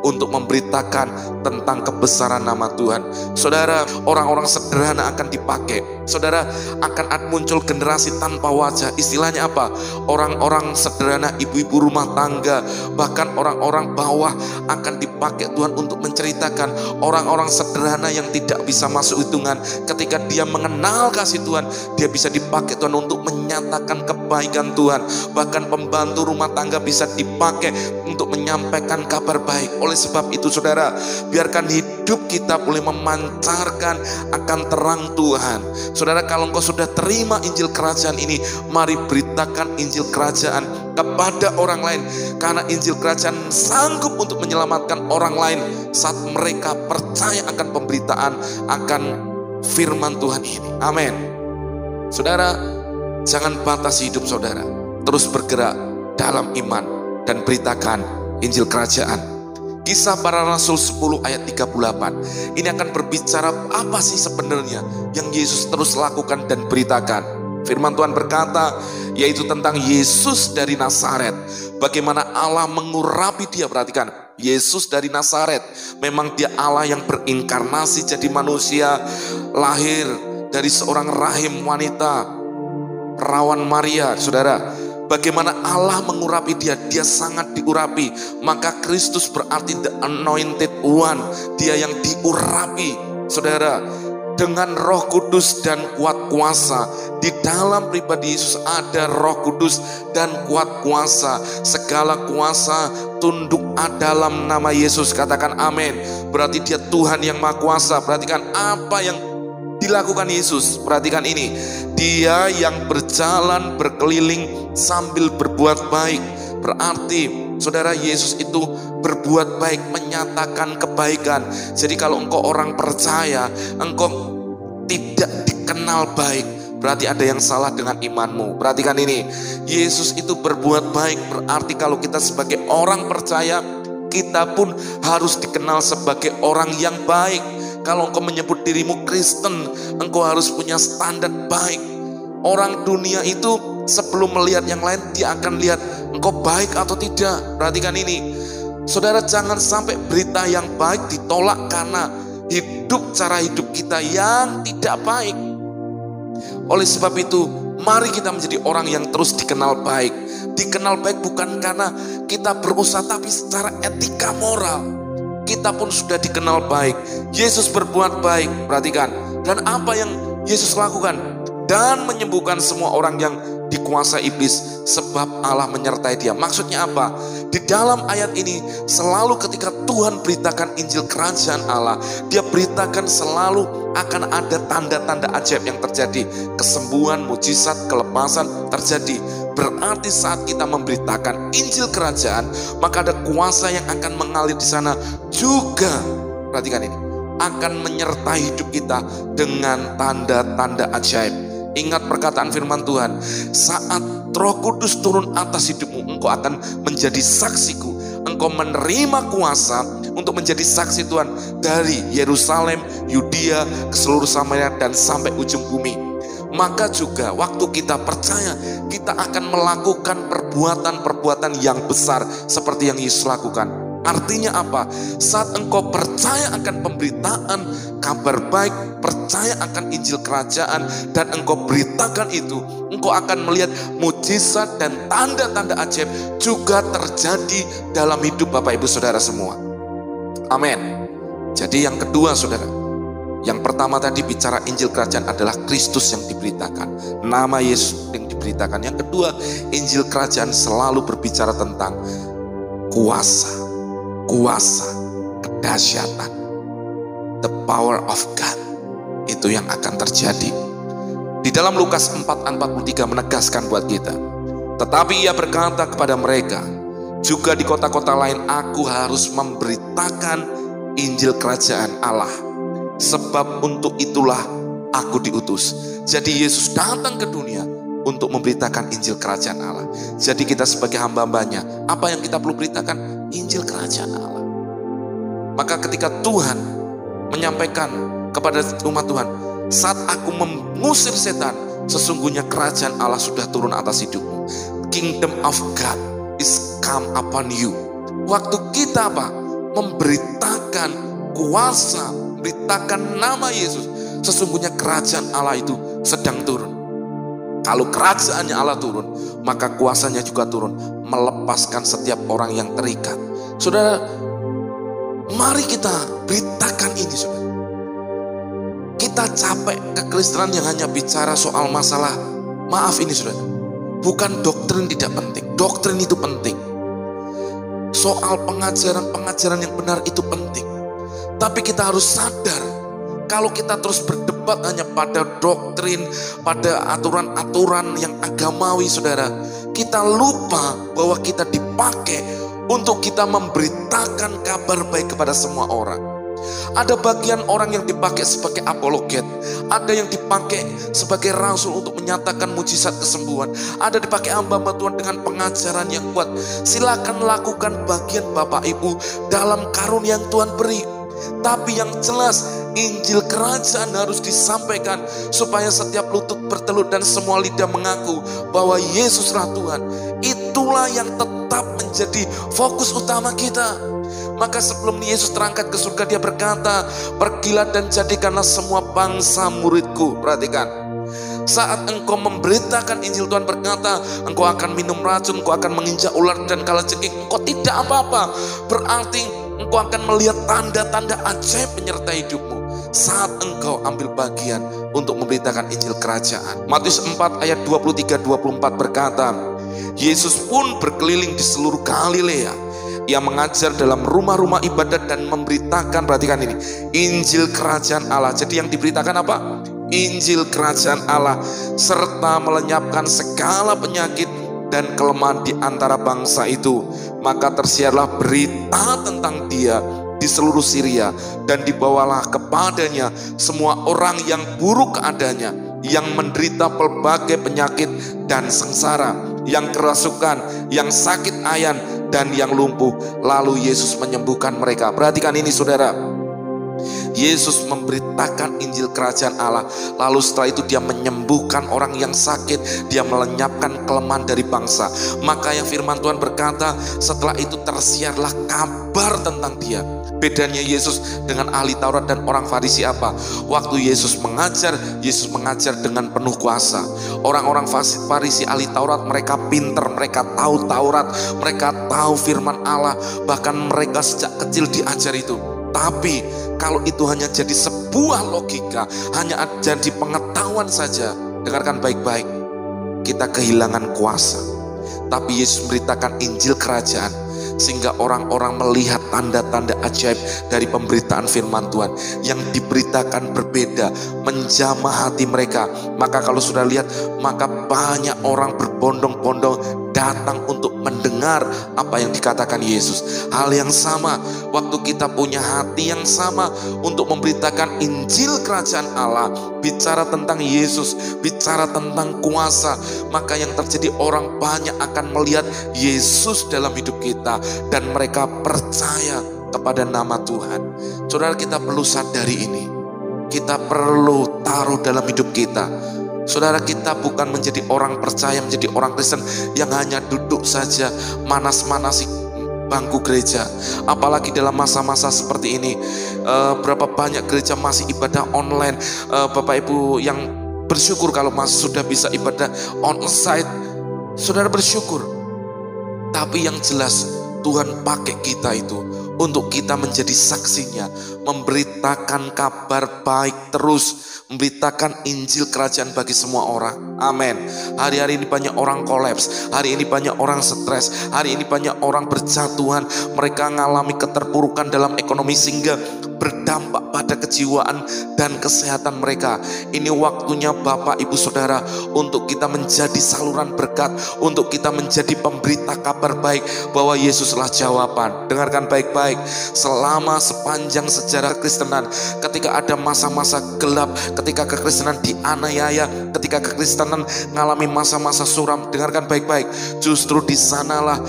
untuk memberitakan tentang kebesaran nama Tuhan. Saudara, orang-orang sederhana akan dipakai. Saudara, akan muncul generasi tanpa wajah. Istilahnya apa? Orang-orang sederhana, ibu-ibu rumah tangga, bahkan orang-orang bawah akan dipakai Tuhan untuk menceritakan. Orang-orang sederhana yang tidak bisa masuk hitungan, ketika dia mengenal kasih Tuhan, dia bisa dipakai Tuhan untuk menyatakan kebaikan Tuhan. Bahkan pembantu rumah tangga bisa dipakai untuk menyampaikan kabar baik. Oleh sebab itu saudara, biarkan hidup kita boleh memancarkan akan terang Tuhan. Saudara, kalau engkau sudah terima Injil Kerajaan ini, mari beritakan Injil Kerajaan kepada orang lain. Karena Injil Kerajaan sanggup untuk menyelamatkan orang lain saat mereka percaya akan pemberitaan akan firman Tuhan ini. Amin. Saudara, jangan batasi hidup saudara. Terus bergerak dalam iman dan beritakan Injil Kerajaan. Kisah Para Rasul 10 ayat 38. Ini akan berbicara apa sih sebenarnya yang Yesus terus lakukan dan beritakan. Firman Tuhan berkata, yaitu tentang Yesus dari Nazaret. Bagaimana Allah mengurapi dia. Perhatikan, Yesus dari Nazaret. Memang dia Allah yang berinkarnasi jadi manusia, lahir dari seorang rahim wanita, perawan Maria, saudara. Bagaimana Allah mengurapi dia, dia sangat diurapi. Maka Kristus berarti the anointed one, dia yang diurapi, saudara, dengan Roh Kudus dan kuat kuasa. Di dalam pribadi Yesus ada Roh Kudus dan kuat kuasa. Segala kuasa tunduk dalam nama Yesus. Katakan amin. Berarti dia Tuhan yang Maha Kuasa. Perhatikan apa yang dilakukan Yesus. Perhatikan ini. Dia yang berjalan berkeliling sambil berbuat baik. Berarti saudara, Yesus itu berbuat baik, menyatakan kebaikan. Jadi kalau engkau orang percaya, engkau tidak dikenal baik, berarti ada yang salah dengan imanmu. Perhatikan ini. Yesus itu berbuat baik. Berarti kalau kita sebagai orang percaya, kita pun harus dikenal sebagai orang yang baik. Kalau engkau menyebut dirimu Kristen, engkau harus punya standar baik. Orang dunia itu sebelum melihat yang lain, dia akan lihat engkau baik atau tidak. Perhatikan ini. Saudara, jangan sampai berita yang baik ditolak karena cara hidup kita yang tidak baik. Oleh sebab itu, mari kita menjadi orang yang terus dikenal baik. Dikenal baik bukan karena kita berusaha, tapi secara etika moral. Kita pun sudah dikenal baik. Yesus berbuat baik, perhatikan. Dan apa yang Yesus lakukan? Dan menyembuhkan semua orang yang dikuasai iblis, sebab Allah menyertai dia. Maksudnya apa? Di dalam ayat ini selalu ketika Tuhan beritakan Injil Kerajaan Allah, dia beritakan selalu akan ada tanda-tanda ajaib yang terjadi. Kesembuhan, mujizat, kelepasan terjadi. Berarti saat kita memberitakan Injil Kerajaan, maka ada kuasa yang akan mengalir di sana juga. Perhatikan ini, akan menyertai hidup kita dengan tanda-tanda ajaib. Ingat perkataan firman Tuhan, saat Roh Kudus turun atas hidupmu, engkau akan menjadi saksiku. Engkau menerima kuasa untuk menjadi saksi Tuhan dari Yerusalem, Yudea, ke seluruh Samaria dan sampai ujung bumi. Maka juga waktu kita percaya, kita akan melakukan perbuatan-perbuatan yang besar seperti yang Yesus lakukan. Artinya apa? Saat engkau percaya akan pemberitaan kabar baik, percaya akan Injil Kerajaan, dan engkau beritakan itu, engkau akan melihat mujizat dan tanda-tanda ajaib juga terjadi dalam hidup Bapak Ibu Saudara semua. Amin. Jadi yang kedua saudara, yang pertama tadi bicara Injil Kerajaan adalah Kristus yang diberitakan, nama Yesus yang diberitakan. Yang kedua, Injil Kerajaan selalu berbicara tentang kuasa, kedahsyatan, the power of God. Itu yang akan terjadi. Di dalam Lukas 4:43 menegaskan buat kita. Tetapi ia berkata kepada mereka, juga di kota-kota lain aku harus memberitakan Injil Kerajaan Allah, sebab untuk itulah aku diutus. Jadi Yesus datang ke dunia untuk memberitakan Injil Kerajaan Allah. Jadi kita sebagai hamba-hambanya, apa yang kita perlu beritakan? Injil Kerajaan Allah. Maka ketika Tuhan menyampaikan kepada umat Tuhan, saat aku mengusir setan, sesungguhnya kerajaan Allah sudah turun atas hidupmu. Kingdom of God is come upon you. Waktu kita apa? Memberitakan kuasa, memberitakan nama Yesus, sesungguhnya kerajaan Allah itu sedang turun. Kalau kerajaannya Allah turun, maka kuasanya juga turun, melepaskan setiap orang yang terikat. Saudara, mari kita beritakan ini saudara. Kita capek kekristenan yang hanya bicara soal masalah. Maaf ini saudara, bukan doktrin tidak penting, doktrin itu penting. Soal pengajaran yang benar itu penting. Tapi kita harus sadar, kalau kita terus berdebat hanya pada doktrin, pada aturan-aturan yang agamawi saudara, kita lupa bahwa kita dipakai untuk kita memberitakan kabar baik kepada semua orang. Ada bagian orang yang dipakai sebagai apologet, ada yang dipakai sebagai rasul untuk menyatakan mujizat kesembuhan, ada dipakai hamba-hamba Tuhan dengan pengajaran yang kuat. Silakan lakukan bagian Bapak Ibu dalam karunia yang Tuhan beri. Tapi yang jelas, Injil Kerajaan harus disampaikan supaya setiap lutut bertelut dan semua lidah mengaku bahwa Yesuslah Tuhan. Itulah yang tetap menjadi fokus utama kita. Maka sebelum Yesus terangkat ke surga, dia berkata, pergilah dan jadikanlah semua bangsa muridku. Perhatikan, Saat engkau memberitakan Injil, Tuhan berkata, engkau akan minum racun, engkau akan menginjak ular dan kalajengking, engkau tidak apa-apa. Berarti engkau akan melihat tanda-tanda ajaib menyertai hidupmu saat engkau ambil bagian untuk memberitakan Injil Kerajaan. Matius 4 ayat 23-24 berkata, Yesus pun berkeliling di seluruh Galilea. Ia mengajar dalam rumah-rumah ibadat dan memberitakan, perhatikan ini, Injil Kerajaan Allah. Jadi yang diberitakan apa? Injil Kerajaan Allah, serta melenyapkan segala penyakit dan kelemahan di antara bangsa itu. Maka tersiarlah berita tentang dia di seluruh Syria, dan dibawalah kepadanya semua orang yang buruk keadaannya, yang menderita pelbagai penyakit dan sengsara, yang kerasukan, yang sakit ayan, dan yang lumpuh. Lalu Yesus menyembuhkan mereka. Perhatikan ini saudara, Yesus memberitakan Injil Kerajaan Allah, lalu setelah itu dia menyembuhkan orang yang sakit, dia melenyapkan kelemahan dari bangsa. Maka yang firman Tuhan berkata, setelah itu tersiarlah kabar tentang dia. Bedanya Yesus dengan ahli Taurat dan orang Farisi apa? Waktu Yesus mengajar dengan penuh kuasa. Orang-orang Farisi ahli Taurat, mereka pinter, mereka tahu Taurat, mereka tahu firman Allah, bahkan mereka sejak kecil diajar itu. Tapi kalau itu hanya jadi sebuah logika, hanya jadi pengetahuan saja, dengarkan baik-baik, kita kehilangan kuasa. Tapi Yesus memberitakan Injil Kerajaan, sehingga orang-orang melihat tanda-tanda ajaib dari pemberitaan firman Tuhan. Yang diberitakan berbeda, menjamah hati mereka. Maka kalau sudah lihat, maka banyak orang berbondong-bondong datang untuk mendengar apa yang dikatakan Yesus. Hal yang sama, waktu kita punya hati yang sama untuk memberitakan Injil Kerajaan Allah, bicara tentang Yesus, bicara tentang kuasa, maka yang terjadi, orang banyak akan melihat Yesus dalam hidup kita, dan mereka percaya kepada nama Tuhan. Saudara, kita perlu sadari ini. Kita perlu taruh dalam hidup kita. Saudara, kita bukan menjadi orang percaya, menjadi orang Kristen yang hanya duduk saja manas-manasi bangku gereja. Apalagi dalam masa-masa seperti ini, berapa banyak gereja masih ibadah online. Bapak Ibu yang bersyukur kalau masih sudah bisa ibadah on-site, saudara bersyukur. Tapi yang jelas, Tuhan pakai kita itu untuk kita menjadi saksinya, memberitakan kabar baik terus, memberitakan Injil Kerajaan bagi semua orang. Amin. Hari-hari ini banyak orang kolaps, hari ini banyak orang stres, hari ini banyak orang berjatuhan, mereka mengalami keterpurukan dalam ekonomi sehingga berdampak pada kejiwaan dan kesehatan mereka. Ini waktunya Bapak Ibu Saudara untuk kita menjadi saluran berkat, untuk kita menjadi pemberita kabar baik bahwa Yesuslah jawaban. Dengarkan baik-baik, selama sepanjang sejarah kekristenan, ketika ada masa-masa gelap, ketika kekristenan dianiaya, ketika kekristenan mengalami masa-masa suram, dengarkan baik-baik, justru di sanalah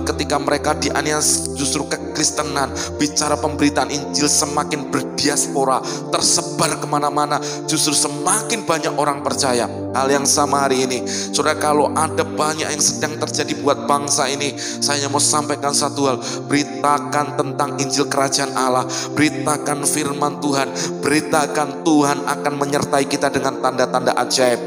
ketika mereka dianiaya, justru kekristenan, bicara pemberitaan Injil semakin berdiaspora, tersebar kemana-mana, justru semakin banyak orang percaya. Hal yang sama hari ini, saudara, kalau ada banyak yang sedang terjadi buat bangsa ini, saya mau sampaikan satu hal, beritakan tentang Injil Kerajaan Allah, beritakan firman Tuhan, beritakan Tuhan akan menyertai kita dengan tanda-tanda ajaib.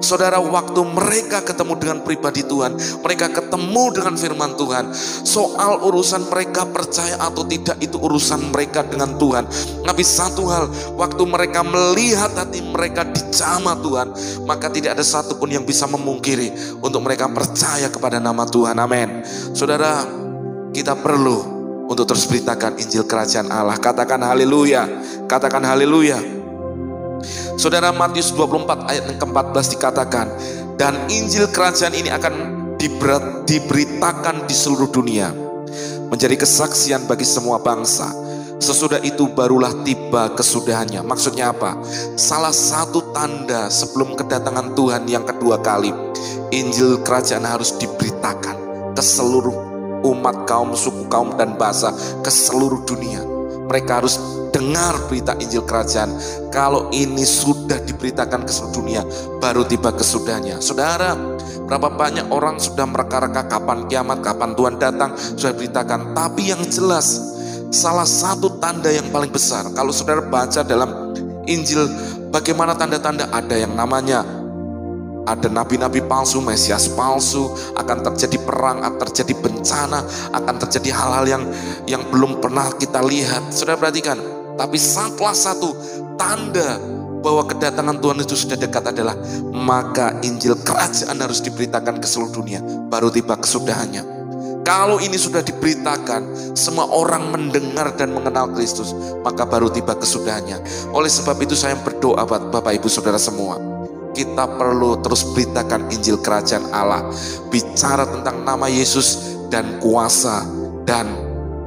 Saudara, waktu mereka ketemu dengan pribadi Tuhan, mereka ketemu dengan firman Tuhan, soal urusan mereka percaya atau tidak, itu urusan mereka dengan Tuhan. Tapi satu hal, waktu mereka melihat hati mereka dijamah Tuhan, maka tidak ada satupun yang bisa memungkiri untuk mereka percaya kepada nama Tuhan. Amin. Saudara, kita perlu untuk terus beritakan Injil Kerajaan Allah. Katakan haleluya. Katakan haleluya. Saudara, Matius 24 ayat yang ke-14 dikatakan, dan Injil Kerajaan ini akan diberitakan di seluruh dunia, menjadi kesaksian bagi semua bangsa. Sesudah itu barulah tiba kesudahannya. Maksudnya apa? Salah satu tanda sebelum kedatangan Tuhan yang kedua kali, Injil Kerajaan harus diberitakan ke seluruh umat, kaum, suku, kaum, dan bahasa, ke seluruh dunia. Mereka harus dengar berita Injil Kerajaan. Kalau ini sudah diberitakan ke seluruh dunia, baru tiba kesudahnya. Saudara, berapa banyak orang sudah mereka-reka kapan kiamat, kapan Tuhan datang, sudah beritakan. Tapi yang jelas, salah satu tanda yang paling besar, kalau saudara baca dalam Injil Bagaimana tanda-tanda? Ada yang namanya ada nabi-nabi palsu, mesias palsu, akan terjadi perang, akan terjadi bencana, akan terjadi hal-hal yang belum pernah kita lihat. Saudara perhatikan, tapi salah satu tanda bahwa kedatangan Tuhan itu sudah dekat adalah maka Injil kerajaan harus diberitakan ke seluruh dunia, baru tiba kesudahannya. Kalau ini sudah diberitakan, semua orang mendengar dan mengenal Kristus, maka baru tiba kesudahannya. Oleh sebab itu saya berdoa buat Bapak Ibu Saudara semua, kita perlu terus beritakan Injil kerajaan Allah, bicara tentang nama Yesus dan kuasa. Dan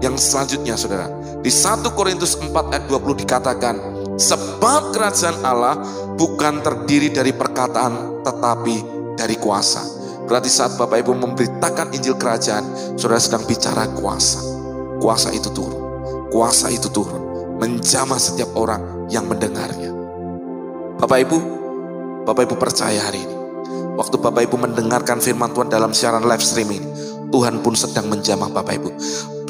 yang selanjutnya saudara, di 1 Korintus 4 ayat 20 dikatakan, sebab kerajaan Allah bukan terdiri dari perkataan tetapi dari kuasa. Berarti saat Bapak Ibu memberitakan Injil kerajaan, saudara sedang bicara kuasa. Kuasa itu turun. Kuasa itu turun, menjamah setiap orang yang mendengarnya. Bapak Ibu percaya hari ini, waktu Bapak Ibu mendengarkan firman Tuhan dalam siaran live streaming, Tuhan pun sedang menjamah Bapak Ibu.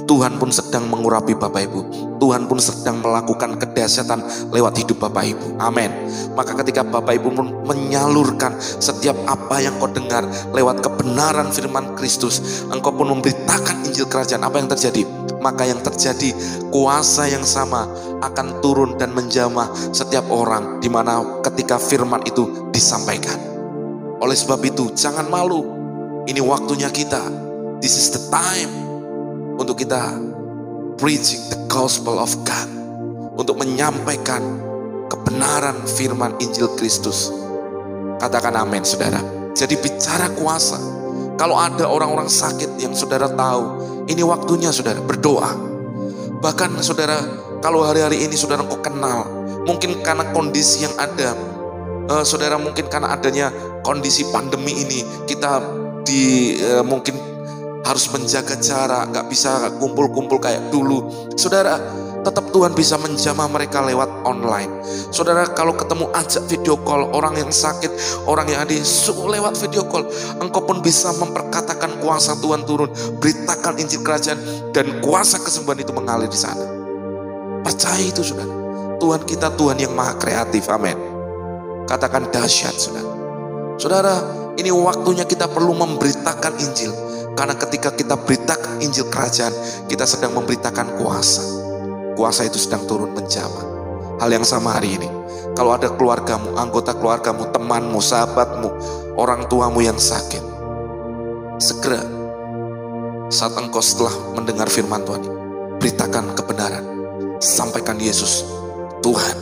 Tuhan pun sedang mengurapi Bapak Ibu. Tuhan pun sedang melakukan kedahsyatan lewat hidup Bapak Ibu. Amin. Maka ketika Bapak Ibu pun menyalurkan setiap apa yang kau dengar lewat kebenaran firman Kristus, engkau pun memberitakan Injil kerajaan, apa yang terjadi? Maka yang terjadi, kuasa yang sama akan turun dan menjamah setiap orang, di mana ketika firman itu disampaikan. Oleh sebab itu, jangan malu. Ini waktunya kita. This is the time untuk kita preaching the gospel of God, untuk menyampaikan kebenaran firman Injil Kristus. Katakan amin saudara. Jadi bicara kuasa. Kalau ada orang-orang sakit yang saudara tahu, ini waktunya saudara berdoa. Bahkan saudara, kalau hari-hari ini saudara kok kenal, mungkin karena kondisi yang ada, saudara mungkin karena adanya kondisi pandemi ini, kita mungkin harus menjaga jarak, gak bisa kumpul-kumpul kayak dulu. Saudara, tetap Tuhan bisa menjamah mereka lewat online. Saudara, kalau ketemu ajak video call, orang yang sakit, orang yang ada lewat video call, engkau pun bisa memperkatakan kuasa Tuhan turun, beritakan Injil kerajaan, dan kuasa kesembuhan itu mengalir di sana. Percaya itu saudara. Tuhan kita Tuhan yang maha kreatif, amin. Katakan dahsyat saudara. Saudara, ini waktunya kita perlu memberitakan Injil. Karena ketika kita beritakan Injil kerajaan, kita sedang memberitakan kuasa. Kuasa itu sedang turun menjamah. Hal yang sama hari ini. Kalau ada keluargamu, anggota keluargamu, temanmu, sahabatmu, orang tuamu yang sakit, segera saat engkau setelah mendengar firman Tuhan, beritakan kebenaran. Sampaikan Yesus, Tuhan.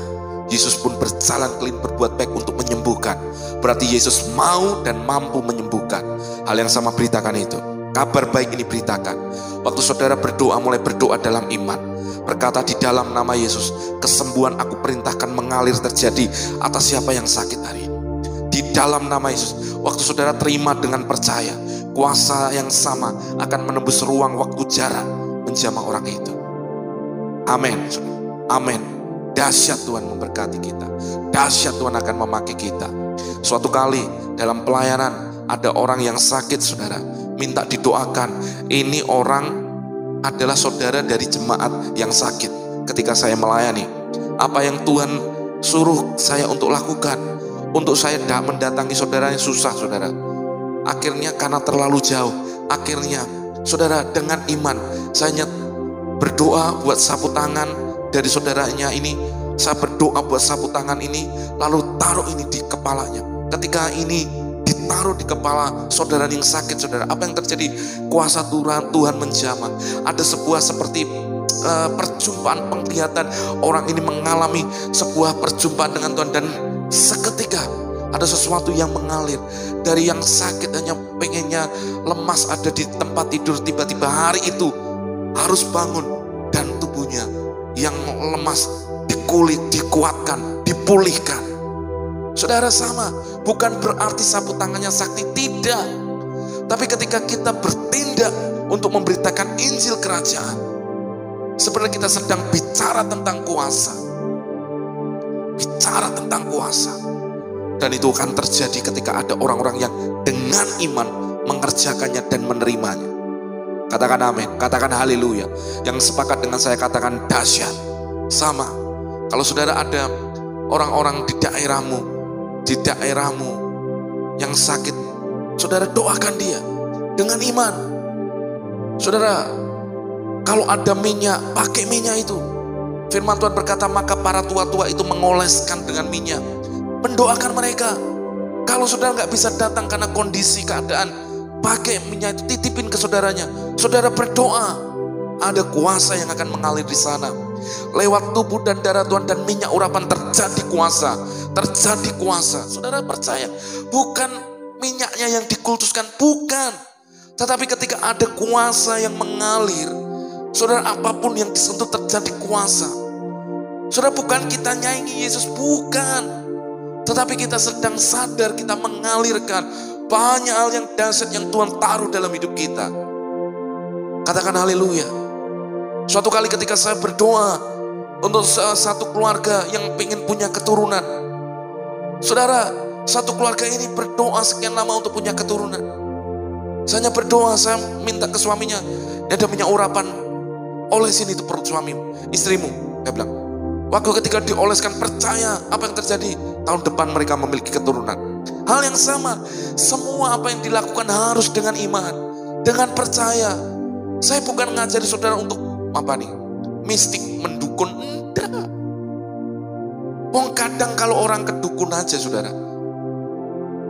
Yesus pun berjalan keliling berbuat baik untuk menyembuhkan. Berarti Yesus mau dan mampu menyembuhkan. Hal yang sama beritakan itu. Kabar baik ini beritakan. Waktu saudara berdoa, mulai berdoa dalam iman, berkata di dalam nama Yesus, kesembuhan aku perintahkan mengalir terjadi atas siapa yang sakit hari ini. Di dalam nama Yesus, waktu saudara terima dengan percaya, kuasa yang sama akan menembus ruang waktu jarak, menjamah orang itu. Amin. Amin. Dahsyat Tuhan memberkati kita. Dahsyat Tuhan akan memakai kita. Suatu kali dalam pelayanan ada orang yang sakit saudara, minta didoakan. Ini orang adalah saudara dari jemaat yang sakit. Ketika saya melayani, apa yang Tuhan suruh saya untuk lakukan, untuk saya mendatangi saudara yang susah saudara. Akhirnya karena terlalu jauh, akhirnya saudara dengan iman, saya berdoa buat sapu tangan dari saudaranya ini. Saya berdoa buat sapu tangan ini, lalu taruh ini di kepalanya. Ketika ini ditaruh di kepala saudara yang sakit saudara, apa yang terjadi? Kuasa Tuhan menjamah. Ada sebuah seperti perjumpaan penglihatan. Orang ini mengalami sebuah perjumpaan dengan Tuhan, dan seketika ada sesuatu yang mengalir. Dari yang sakit hanya pengennya lemas ada di tempat tidur, tiba-tiba hari itu harus bangun, dan tubuhnya yang lemas dikuatkan, dipulihkan. Saudara sama, bukan berarti sapu tangannya sakti, tidak. Tapi ketika kita bertindak untuk memberitakan Injil kerajaan, sebenarnya kita sedang bicara tentang kuasa. Bicara tentang kuasa. Dan itu akan terjadi ketika ada orang-orang yang dengan iman mengerjakannya dan menerimanya. Katakan amin, katakan haleluya. Yang sepakat dengan saya katakan dahsyat. Sama, kalau saudara ada orang-orang di daerahmu yang sakit. Saudara, doakan dia dengan iman. Saudara, kalau ada minyak, pakai minyak itu. Firman Tuhan berkata, maka para tua-tua itu mengoleskan dengan minyak, mendoakan mereka. Kalau saudara nggak bisa datang karena kondisi keadaan, pakai minyak itu, titipin ke saudaranya. Saudara berdoa, ada kuasa yang akan mengalir di sana. Lewat tubuh dan darah Tuhan dan minyak urapan terjadi kuasa. Saudara percaya, bukan minyaknya yang dikultuskan, bukan. Tetapi ketika ada kuasa yang mengalir, saudara, apapun yang disentuh terjadi kuasa. Saudara, bukan kita nyanyi Yesus, bukan. Tetapi kita sedang sadar, kita mengalirkan banyak hal yang dahsyat yang Tuhan taruh dalam hidup kita. Katakan haleluya. Suatu kali ketika saya berdoa untuk satu keluarga yang ingin punya keturunan. Saudara, satu keluarga ini berdoa sekian lama untuk punya keturunan. Saya berdoa, saya minta ke suaminya, ada minyak urapan, olesin itu perut istrimu. Dia bilang, waktu ketika dioleskan, percaya apa yang terjadi, tahun depan mereka memiliki keturunan. Hal yang sama, semua apa yang dilakukan harus dengan iman, dengan percaya. Saya bukan ngajari saudara untuk mistik, mendukun, enggak. Kadang kalau orang kedukun aja, saudara,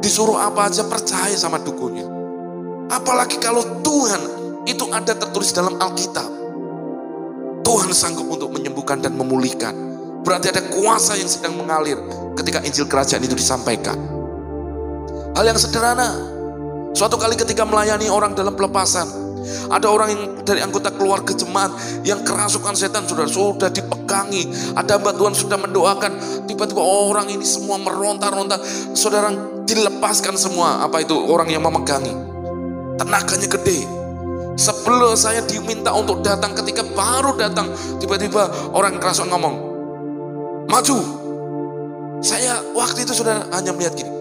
disuruh apa aja percaya sama dukunnya. Apalagi kalau Tuhan itu ada tertulis dalam Alkitab. Tuhan sanggup untuk menyembuhkan dan memulihkan. Berarti ada kuasa yang sedang mengalir ketika Injil Kerajaan itu disampaikan. Hal yang sederhana, suatu kali ketika melayani orang dalam pelepasan, ada orang yang dari anggota keluarga jemaat yang kerasukan setan, saudara, sudah dipegangi. Ada hamba Tuhan sudah mendoakan, tiba-tiba orang ini semua meronta-ronta. Saudara, dilepaskan semua orang yang memegangi. Tenaganya gede. Sebelum saya diminta untuk datang, ketika baru datang, tiba-tiba orang kerasukan ngomong, maju. Saya waktu itu saudara hanya melihat gini.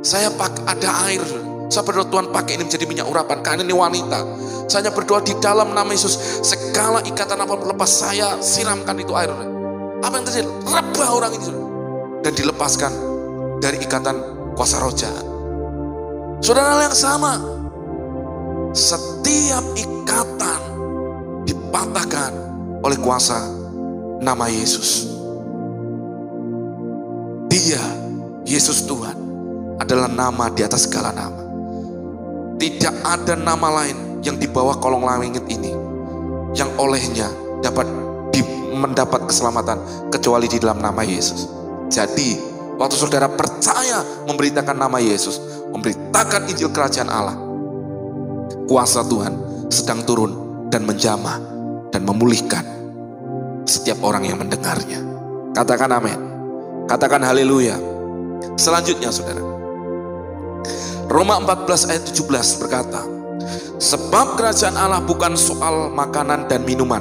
Saya ada air. Saya berdoa, Tuhan pakai ini menjadi minyak urapan, karena ini wanita. Saya berdoa di dalam nama Yesus, segala ikatan apapun lepas, saya siramkan itu air. Apa yang terjadi? Rebah orang ini, dan dilepaskan dari ikatan kuasa roh jahat. Saudara, hal yang sama, setiap ikatan dipatahkan oleh kuasa nama Yesus. Dia, Yesus Tuhan, adalah nama di atas segala nama. Tidak ada nama lain yang di bawah kolong langit ini yang olehnya dapat mendapat keselamatan kecuali di dalam nama Yesus. Jadi, waktu saudara percaya memberitakan nama Yesus, memberitakan Injil Kerajaan Allah, kuasa Tuhan sedang turun dan menjamah dan memulihkan setiap orang yang mendengarnya. Katakan amin. Katakan haleluya. Selanjutnya saudara, Roma 14 ayat 17 berkata, sebab kerajaan Allah bukan soal makanan dan minuman,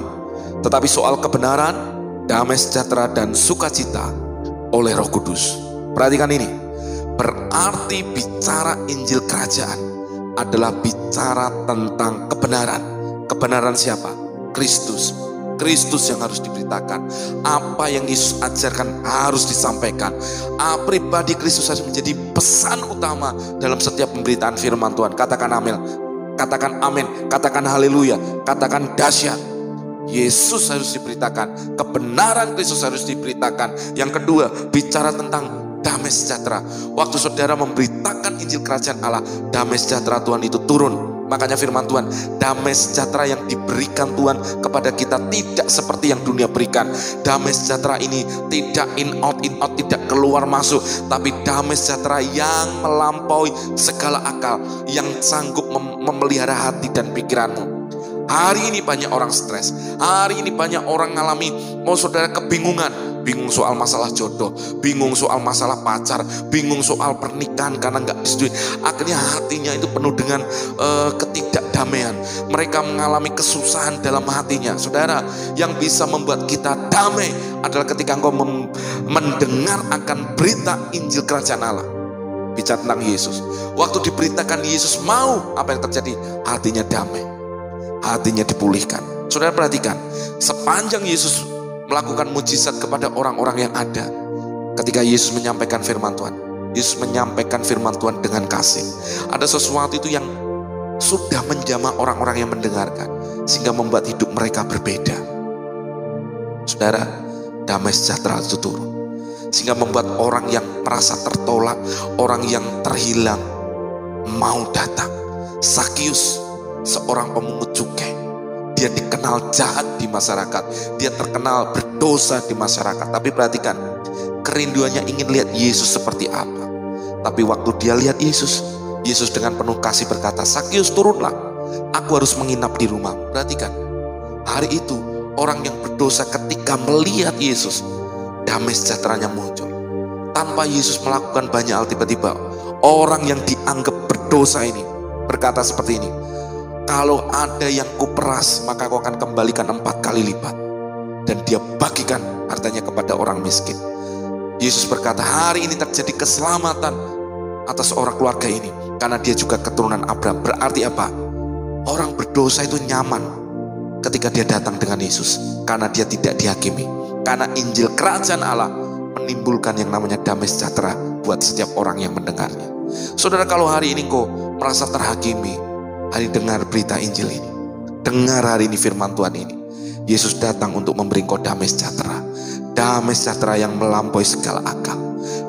tetapi soal kebenaran, damai sejahtera dan sukacita oleh Roh Kudus. Perhatikan ini, berarti bicara Injil Kerajaan adalah bicara tentang kebenaran. Kebenaran siapa? Kristus. Kristus yang harus diberitakan. Apa yang Yesus ajarkan harus disampaikan. Pribadi Kristus harus menjadi pesan utama dalam setiap pemberitaan firman Tuhan. Katakan amin. Katakan amin. Katakan haleluya. Katakan dahsyat. Yesus harus diberitakan. Kebenaran Kristus harus diberitakan. Yang kedua, bicara tentang damai sejahtera. Waktu saudara memberitakan Injil Kerajaan Allah, damai sejahtera Tuhan itu turun. Makanya firman Tuhan, damai sejahtera yang diberikan Tuhan kepada kita tidak seperti yang dunia berikan. Damai sejahtera ini tidak in out, tidak keluar masuk, tapi damai sejahtera yang melampaui segala akal, yang sanggup memelihara hati dan pikiranmu. Hari ini banyak orang stres. Hari ini banyak orang ngalami, mau saudara kebingungan. Bingung soal masalah jodoh, bingung soal masalah pacar, bingung soal pernikahan karena nggak disetujui. Akhirnya hatinya itu penuh dengan ketidakdamaian. Mereka mengalami kesusahan dalam hatinya. Saudara, yang bisa membuat kita damai adalah ketika engkau mendengar akan berita Injil Kerajaan Allah. Bicara tentang Yesus. Waktu diberitakan Yesus mau, apa yang terjadi? Hatinya damai. Hatinya dipulihkan. Saudara perhatikan, sepanjang Yesus melakukan mujizat kepada orang-orang yang ada, Ketika Yesus menyampaikan firman Tuhan, Yesus menyampaikan firman Tuhan dengan kasih. Ada sesuatu itu yang sudah menjamah orang-orang yang mendengarkan, sehingga membuat hidup mereka berbeda. Saudara, damai sejahtera itu turun, sehingga membuat orang yang merasa tertolak, orang yang terhilang, mau datang. Zakius, seorang pemungut cukai, dia dikenal jahat di masyarakat, dia terkenal berdosa di masyarakat. Tapi perhatikan, kerinduannya ingin lihat Yesus seperti apa. Tapi waktu dia lihat Yesus, Yesus dengan penuh kasih berkata, "Zakius, turunlah, aku harus menginap di rumah." Perhatikan, hari itu orang yang berdosa ketika melihat Yesus, damai sejahteranya muncul. Tanpa Yesus melakukan banyak hal, tiba-tiba orang yang dianggap berdosa ini berkata seperti ini, "Kalau ada yang kuperas, maka aku akan kembalikan 4 kali lipat." Dan dia bagikan hartanya kepada orang miskin. Yesus berkata, hari ini terjadi keselamatan atas orang keluarga ini, karena dia juga keturunan Abraham. Berarti apa? Orang berdosa itu nyaman ketika dia datang dengan Yesus, karena dia tidak dihakimi. Karena Injil Kerajaan Allah menimbulkan yang namanya damai sejahtera buat setiap orang yang mendengarnya. Saudara, kalau hari ini kau merasa terhakimi, hari dengar berita Injil ini, dengar hari ini firman Tuhan ini. Yesus datang untuk memberi engkau damai sejahtera. Damai sejahtera yang melampaui segala akal.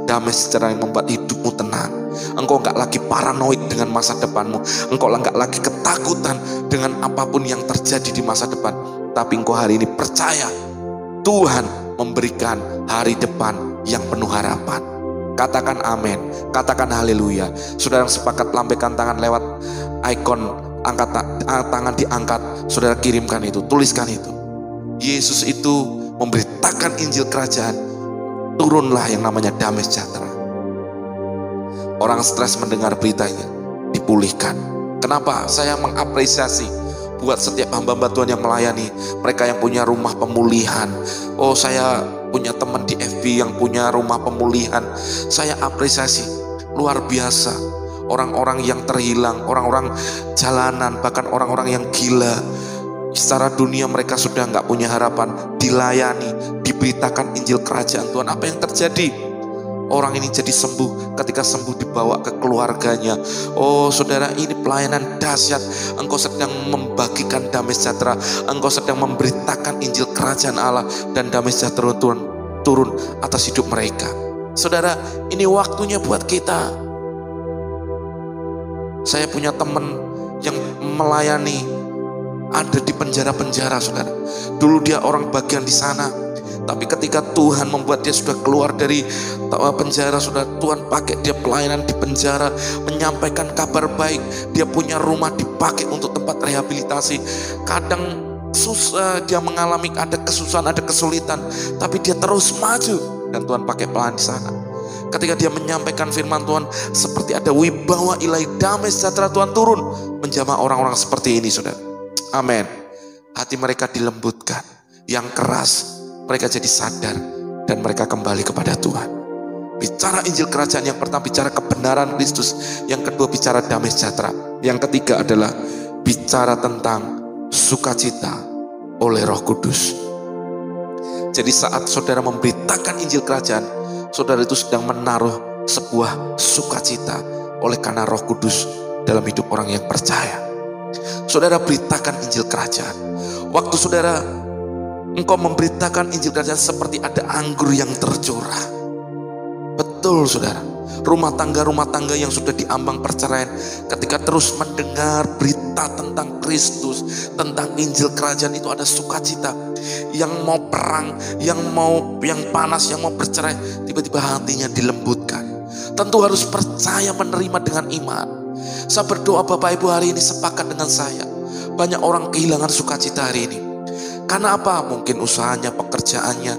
Damai sejahtera yang membuat hidupmu tenang. Engkau enggak lagi paranoid dengan masa depanmu. Engkau enggak lagi ketakutan dengan apapun yang terjadi di masa depan. Tapi engkau hari ini percaya Tuhan memberikan hari depan yang penuh harapan. Katakan amin, katakan haleluya. Saudara yang sepakat lambaikan tangan lewat ikon angkat tangan diangkat, saudara kirimkan itu, tuliskan itu. Yesus itu memberitakan Injil Kerajaan, turunlah yang namanya damai sejahtera. Orang stres mendengar beritanya, dipulihkan. Kenapa? Saya mengapresiasi buat setiap hamba-hamba Tuhan yang melayani, mereka yang punya rumah pemulihan. Oh, saya punya teman di FB yang punya rumah pemulihan. Saya apresiasi, luar biasa. Orang-orang yang terhilang, orang-orang jalanan, bahkan orang-orang yang gila, secara dunia mereka sudah nggak punya harapan, dilayani, diberitakan Injil Kerajaan Tuhan. Apa yang terjadi? Orang ini jadi sembuh, ketika sembuh dibawa ke keluarganya. Oh saudara, ini pelayanan dahsyat. Engkau sedang membagikan damai sejahtera, engkau sedang memberitakan Injil Kerajaan Allah, dan damai sejahtera Tuhan turun atas hidup mereka. Saudara, ini waktunya buat kita. Saya punya teman yang melayani, ada di penjara-penjara, saudara. Dulu dia orang bagian di sana, tapi ketika Tuhan membuat dia sudah keluar dari penjara, saudara, Tuhan pakai dia pelayanan di penjara, menyampaikan kabar baik. Dia punya rumah dipakai untuk tempat rehabilitasi. Kadang susah, dia mengalami ada kesusahan, ada kesulitan, tapi dia terus maju, dan Tuhan pakai pelayan di sana. Ketika dia menyampaikan firman Tuhan, seperti ada wibawa ilahi, damai sejahtera Tuhan turun menjamah orang-orang seperti ini, saudara. Amin. Hati mereka dilembutkan, yang keras mereka jadi sadar, dan mereka kembali kepada Tuhan. Bicara Injil Kerajaan, yang pertama bicara kebenaran Kristus, yang kedua bicara damai sejahtera, yang ketiga adalah bicara tentang sukacita oleh Roh Kudus. Jadi saat saudara memberitakan Injil Kerajaan, saudara itu sedang menaruh sebuah sukacita oleh karena Roh Kudus dalam hidup orang yang percaya. Saudara beritakan Injil Kerajaan. Waktu saudara engkau memberitakan Injil Kerajaan, seperti ada anggur yang tercurah. Betul saudara. Rumah tangga yang sudah diambang perceraian, ketika terus mendengar berita tentang Kristus, tentang Injil Kerajaan, itu ada sukacita. Yang mau perang, yang panas, yang mau bercerai, tiba-tiba hatinya dilembutkan. Tentu harus percaya, menerima dengan iman. Saya berdoa Bapak Ibu hari ini sepakat dengan saya. Banyak orang kehilangan sukacita hari ini. Karena apa? Mungkin usahanya, pekerjaannya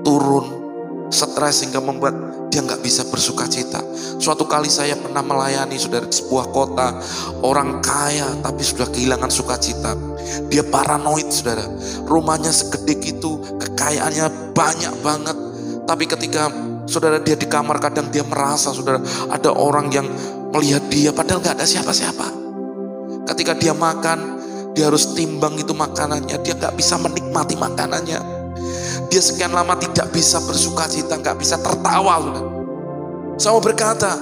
turun, stres sehingga membuat dia nggak bisa bersukacita. Suatu kali saya pernah melayani saudara di sebuah kota, orang kaya tapi sudah kehilangan sukacita. Dia paranoid saudara. Rumahnya segede gitu, kekayaannya banyak banget. Tapi ketika saudara dia di kamar, kadang dia merasa saudara ada orang yang melihat dia, padahal nggak ada siapa-siapa. Ketika dia makan, dia harus timbang itu makanannya, dia nggak bisa menikmati makanannya. dia sekian lama tidak bisa bersuka cita, gak bisa tertawa. Saya mau berkata,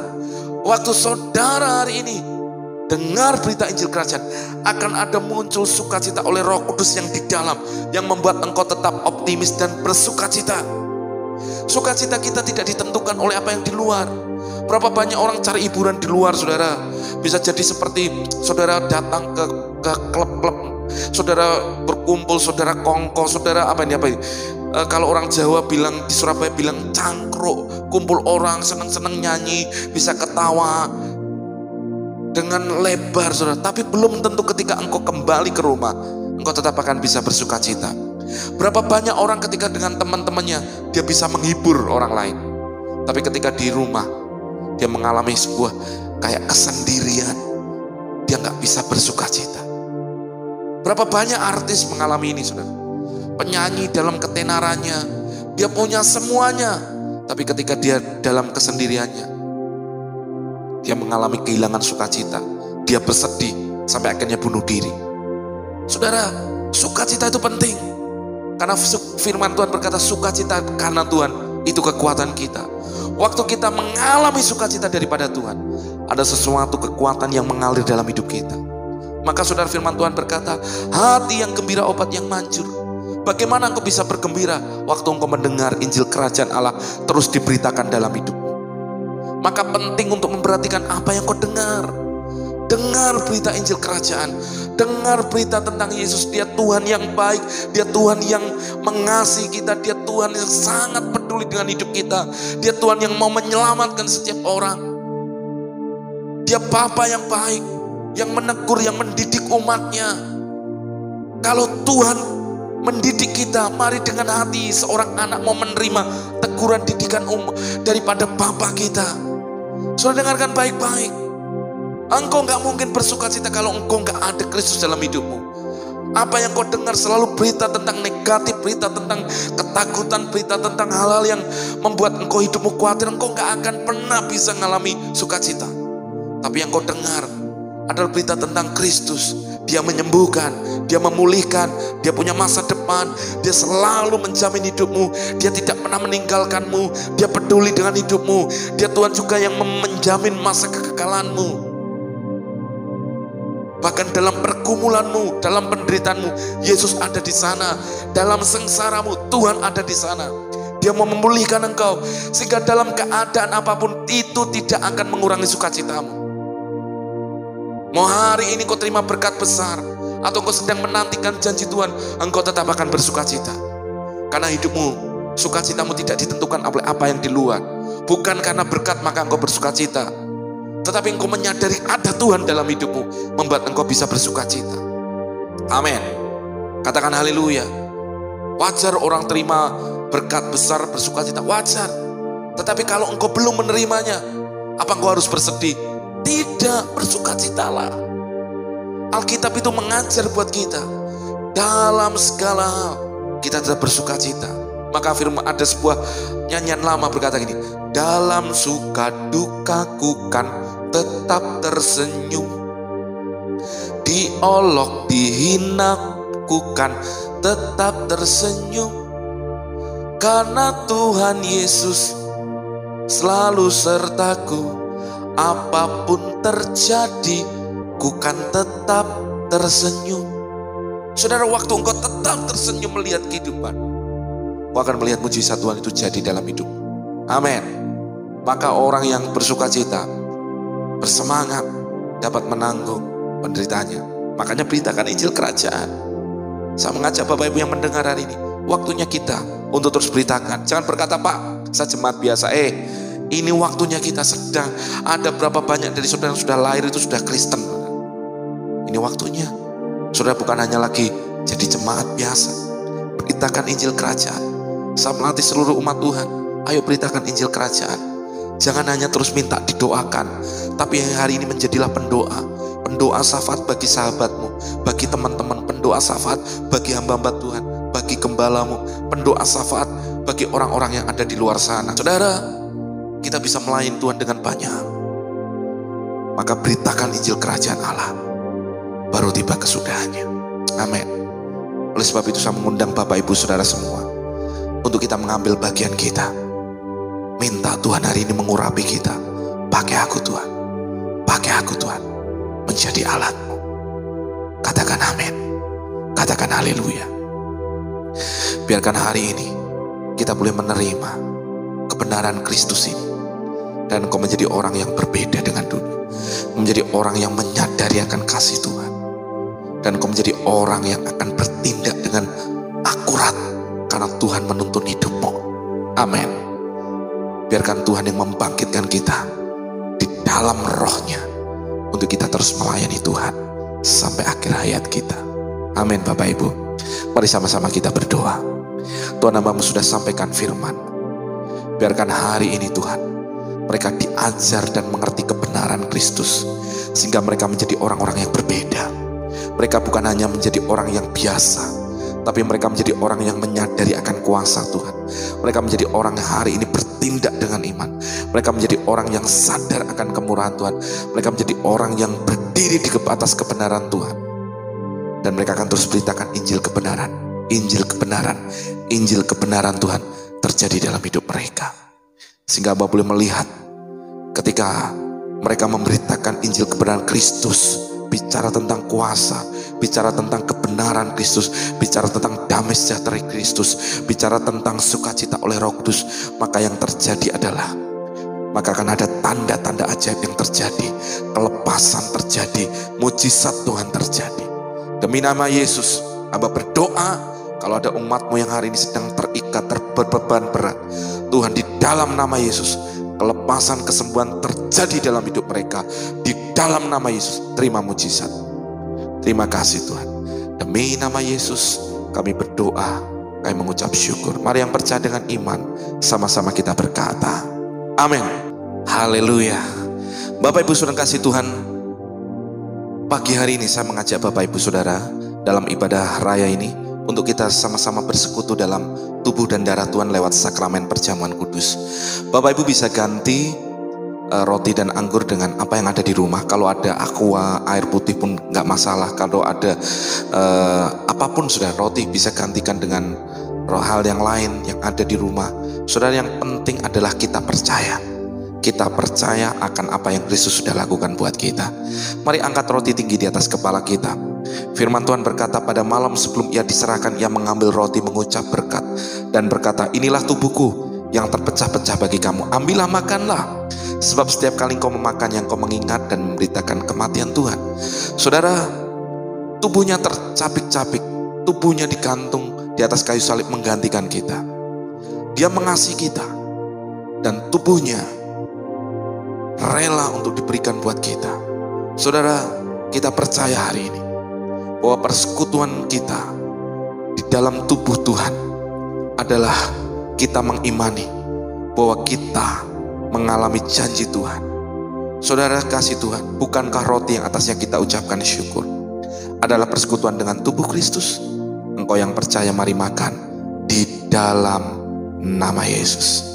waktu saudara hari ini dengar berita Injil Kerajaan, akan ada muncul sukacita oleh Roh Kudus yang di dalam, yang membuat engkau tetap optimis dan bersukacita. Sukacita kita tidak ditentukan oleh apa yang di luar. Berapa banyak orang cari hiburan di luar, saudara. Bisa jadi seperti saudara datang ke klub-klub, saudara berkumpul, saudara kongko, saudara apa ini. Kalau orang Jawa bilang, di Surabaya bilang cangkruk, kumpul orang seneng-seneng nyanyi, bisa ketawa dengan lebar, saudara. Tapi belum tentu ketika engkau kembali ke rumah, engkau tetap akan bisa bersukacita. Berapa banyak orang ketika dengan teman-temannya, dia bisa menghibur orang lain. Tapi ketika di rumah, dia mengalami sebuah kayak kesendirian. Dia gak bisa bersukacita. Berapa banyak artis mengalami ini, saudara. Penyanyi dalam ketenarannya, dia punya semuanya. Tapi ketika dia dalam kesendiriannya, dia mengalami kehilangan sukacita. Dia bersedih sampai akhirnya bunuh diri. Saudara, sukacita itu penting. Karena firman Tuhan berkata, sukacita karena Tuhan itu kekuatan kita. Waktu kita mengalami sukacita daripada Tuhan, ada sesuatu kekuatan yang mengalir dalam hidup kita. Maka saudara, firman Tuhan berkata, hati yang gembira obat yang manjur. Bagaimana engkau bisa bergembira waktu engkau mendengar Injil Kerajaan Allah terus diberitakan dalam hidupmu? Maka penting untuk memperhatikan apa yang kau dengar. Dengar berita Injil Kerajaan. Dengar berita tentang Yesus. Dia Tuhan yang baik. Dia Tuhan yang mengasihi kita. Dia Tuhan yang sangat peduli dengan hidup kita. Dia Tuhan yang mau menyelamatkan setiap orang. Dia Bapa yang baik, yang menegur, yang mendidik umatnya. Kalau Tuhan mendidik kita, mari dengan hati seorang anak mau menerima teguran didikan daripada Bapa kita. Saudara, dengarkan baik-baik. Engkau gak mungkin bersukacita kalau engkau gak ada Kristus dalam hidupmu. Apa yang kau dengar selalu berita tentang negatif, berita tentang ketakutan, berita tentang hal-hal yang membuat engkau hidupmu khawatir. Engkau gak akan pernah bisa mengalami sukacita. Tapi yang kau dengar adalah berita tentang Kristus. Dia menyembuhkan, dia memulihkan, dia punya masa depan, dia selalu menjamin hidupmu, dia tidak pernah meninggalkanmu, dia peduli dengan hidupmu, dia Tuhan juga yang menjamin masa kekekalanmu. Bahkan dalam pergumulanmu, dalam penderitaanmu, Yesus ada di sana. Dalam sengsaramu, Tuhan ada di sana. Dia mau memulihkan engkau, sehingga dalam keadaan apapun itu tidak akan mengurangi sukacitamu. Mau hari ini kau terima berkat besar, atau kau sedang menantikan janji Tuhan, engkau tetap akan bersukacita. Karena hidupmu, sukacitamu tidak ditentukan oleh apa yang di luar. Bukan karena berkat maka engkau bersukacita, tetapi engkau menyadari ada Tuhan dalam hidupmu, membuat engkau bisa bersukacita. Amin. Katakan haleluya. Wajar orang terima berkat besar bersukacita, wajar. Tetapi kalau engkau belum menerimanya, apa engkau harus bersedih? Tidak, bersukacitalah. Alkitab itu mengajar buat kita, dalam segala hal kita tetap bersukacita. Maka firman, ada sebuah nyanyian lama berkata gini, dalam suka dukaku kan tetap tersenyum, diolok dihinaku kan tetap tersenyum, karena Tuhan Yesus selalu sertaku. Apapun terjadi, ku kan tetap tersenyum. Saudara, waktu engkau tetap tersenyum melihat kehidupan, kau akan melihat mujizat Tuhan itu jadi dalam hidup. Amin. Maka orang yang bersukacita, bersemangat, dapat menanggung penderitaannya. Makanya beritakan Injil Kerajaan. Saya mengajak Bapak Ibu yang mendengar hari ini, waktunya kita untuk terus beritakan. Jangan berkata, Pak, saya jemaat biasa. Ini waktunya kita sedang. Ada berapa banyak dari saudara yang sudah lahir itu sudah Kristen. Ini waktunya. Saudara bukan hanya lagi jadi jemaat biasa. Beritakan Injil Kerajaan. Saya melatih seluruh umat Tuhan. Ayo beritakan Injil Kerajaan. Jangan hanya terus minta didoakan, tapi hari ini menjadilah pendoa. Pendoa syafaat bagi sahabatmu, bagi teman-teman. Pendoa syafaat bagi hamba-hamba Tuhan, bagi gembalamu. Pendoa syafaat bagi orang-orang yang ada di luar sana. Saudara, kita bisa melayani Tuhan dengan banyak. Maka beritakan Injil Kerajaan Allah, baru tiba kesudahannya. Amin. Oleh sebab itu saya mengundang Bapak Ibu Saudara semua, untuk kita mengambil bagian kita. Minta Tuhan hari ini mengurapi kita. Pakai aku Tuhan, pakai aku Tuhan, menjadi alat-Mu. Katakan amin, katakan haleluya. Biarkan hari ini kita boleh menerima kebenaran Kristus ini, dan Engkau menjadi orang yang berbeda dengan dulu, menjadi orang yang menyadari akan kasih Tuhan, dan Engkau menjadi orang yang akan bertindak dengan akurat karena Tuhan menuntun hidupmu. Amin. Biarkan Tuhan yang membangkitkan kita di dalam rohnya untuk kita terus melayani Tuhan sampai akhir hayat kita. Amin. Bapak Ibu, mari sama-sama kita berdoa. Tuhan, hamba-Mu sudah sampaikan firman. Biarkan hari ini Tuhan, mereka diajar dan mengerti kebenaran Kristus, sehingga mereka menjadi orang-orang yang berbeda. Mereka bukan hanya menjadi orang yang biasa, tapi mereka menjadi orang yang menyadari akan kuasa Tuhan. Mereka menjadi orang yang hari ini bertindak dengan iman. Mereka menjadi orang yang sadar akan kemurahan Tuhan. Mereka menjadi orang yang berdiri di atas kebenaran Tuhan. Dan mereka akan terus beritakan Injil kebenaran, Injil kebenaran, Injil kebenaran Tuhan terjadi dalam hidup mereka. Sehingga Abah boleh melihat ketika mereka memberitakan Injil kebenaran Kristus, bicara tentang kuasa, bicara tentang kebenaran Kristus, bicara tentang damai sejahtera Kristus, bicara tentang sukacita oleh Roh Kudus, maka yang terjadi adalah, maka akan ada tanda-tanda ajaib yang terjadi, kelepasan terjadi, mujizat Tuhan terjadi. Demi nama Yesus, Abah berdoa, kalau ada umat-Mu yang hari ini sedang terikat, berbeban berat, Tuhan, di dalam nama Yesus, kelepasan, kesembuhan terjadi dalam hidup mereka. Di dalam nama Yesus, terima mujizat. Terima kasih Tuhan. Demi nama Yesus, kami berdoa, kami mengucap syukur. Mari yang percaya dengan iman, sama-sama kita berkata, amin. Haleluya. Bapak Ibu Saudara kasih Tuhan, pagi hari ini saya mengajak Bapak Ibu Saudara dalam ibadah raya ini untuk kita sama-sama bersekutu dalam tubuh dan darah Tuhan lewat sakramen perjamuan kudus. Bapak Ibu bisa ganti roti dan anggur dengan apa yang ada di rumah. Kalau ada aqua, air putih pun nggak masalah. Kalau ada apapun sudah, roti bisa gantikan dengan hal yang lain yang ada di rumah. Saudara, yang penting adalah kita percaya. Kita percaya akan apa yang Kristus sudah lakukan buat kita. Mari angkat roti tinggi di atas kepala kita. Firman Tuhan berkata, pada malam sebelum ia diserahkan, ia mengambil roti, mengucap berkat, dan berkata, inilah tubuhku yang terpecah-pecah bagi kamu. Ambillah, makanlah. Sebab setiap kali engkau memakannya, engkau mengingat dan memberitakan kematian Tuhan. Saudara, tubuhnya tercapik-capik, tubuhnya digantung di atas kayu salib menggantikan kita. Dia mengasihi kita, dan tubuhnya rela untuk diberikan buat kita. Saudara, kita percaya hari ini bahwa persekutuan kita di dalam tubuh Tuhan adalah kita mengimani bahwa kita mengalami janji Tuhan. Saudara kasih Tuhan, bukankah roti yang atasnya kita ucapkan syukur adalah persekutuan dengan tubuh Kristus? Engkau yang percaya, mari makan di dalam nama Yesus.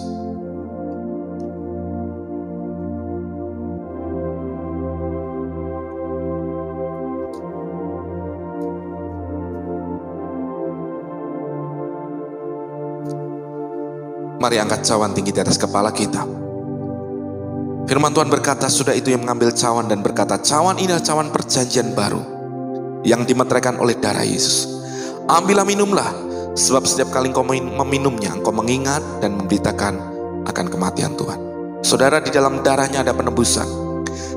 Mari angkat cawan tinggi di atas kepala kita. Firman Tuhan berkata, sudah itu yang mengambil cawan dan berkata, cawan ini adalah cawan perjanjian baru yang dimeteraikan oleh darah Yesus. Ambillah, minumlah, sebab setiap kali engkau meminumnya, engkau mengingat dan memberitakan akan kematian Tuhan. Saudara, di dalam darahnya ada penebusan,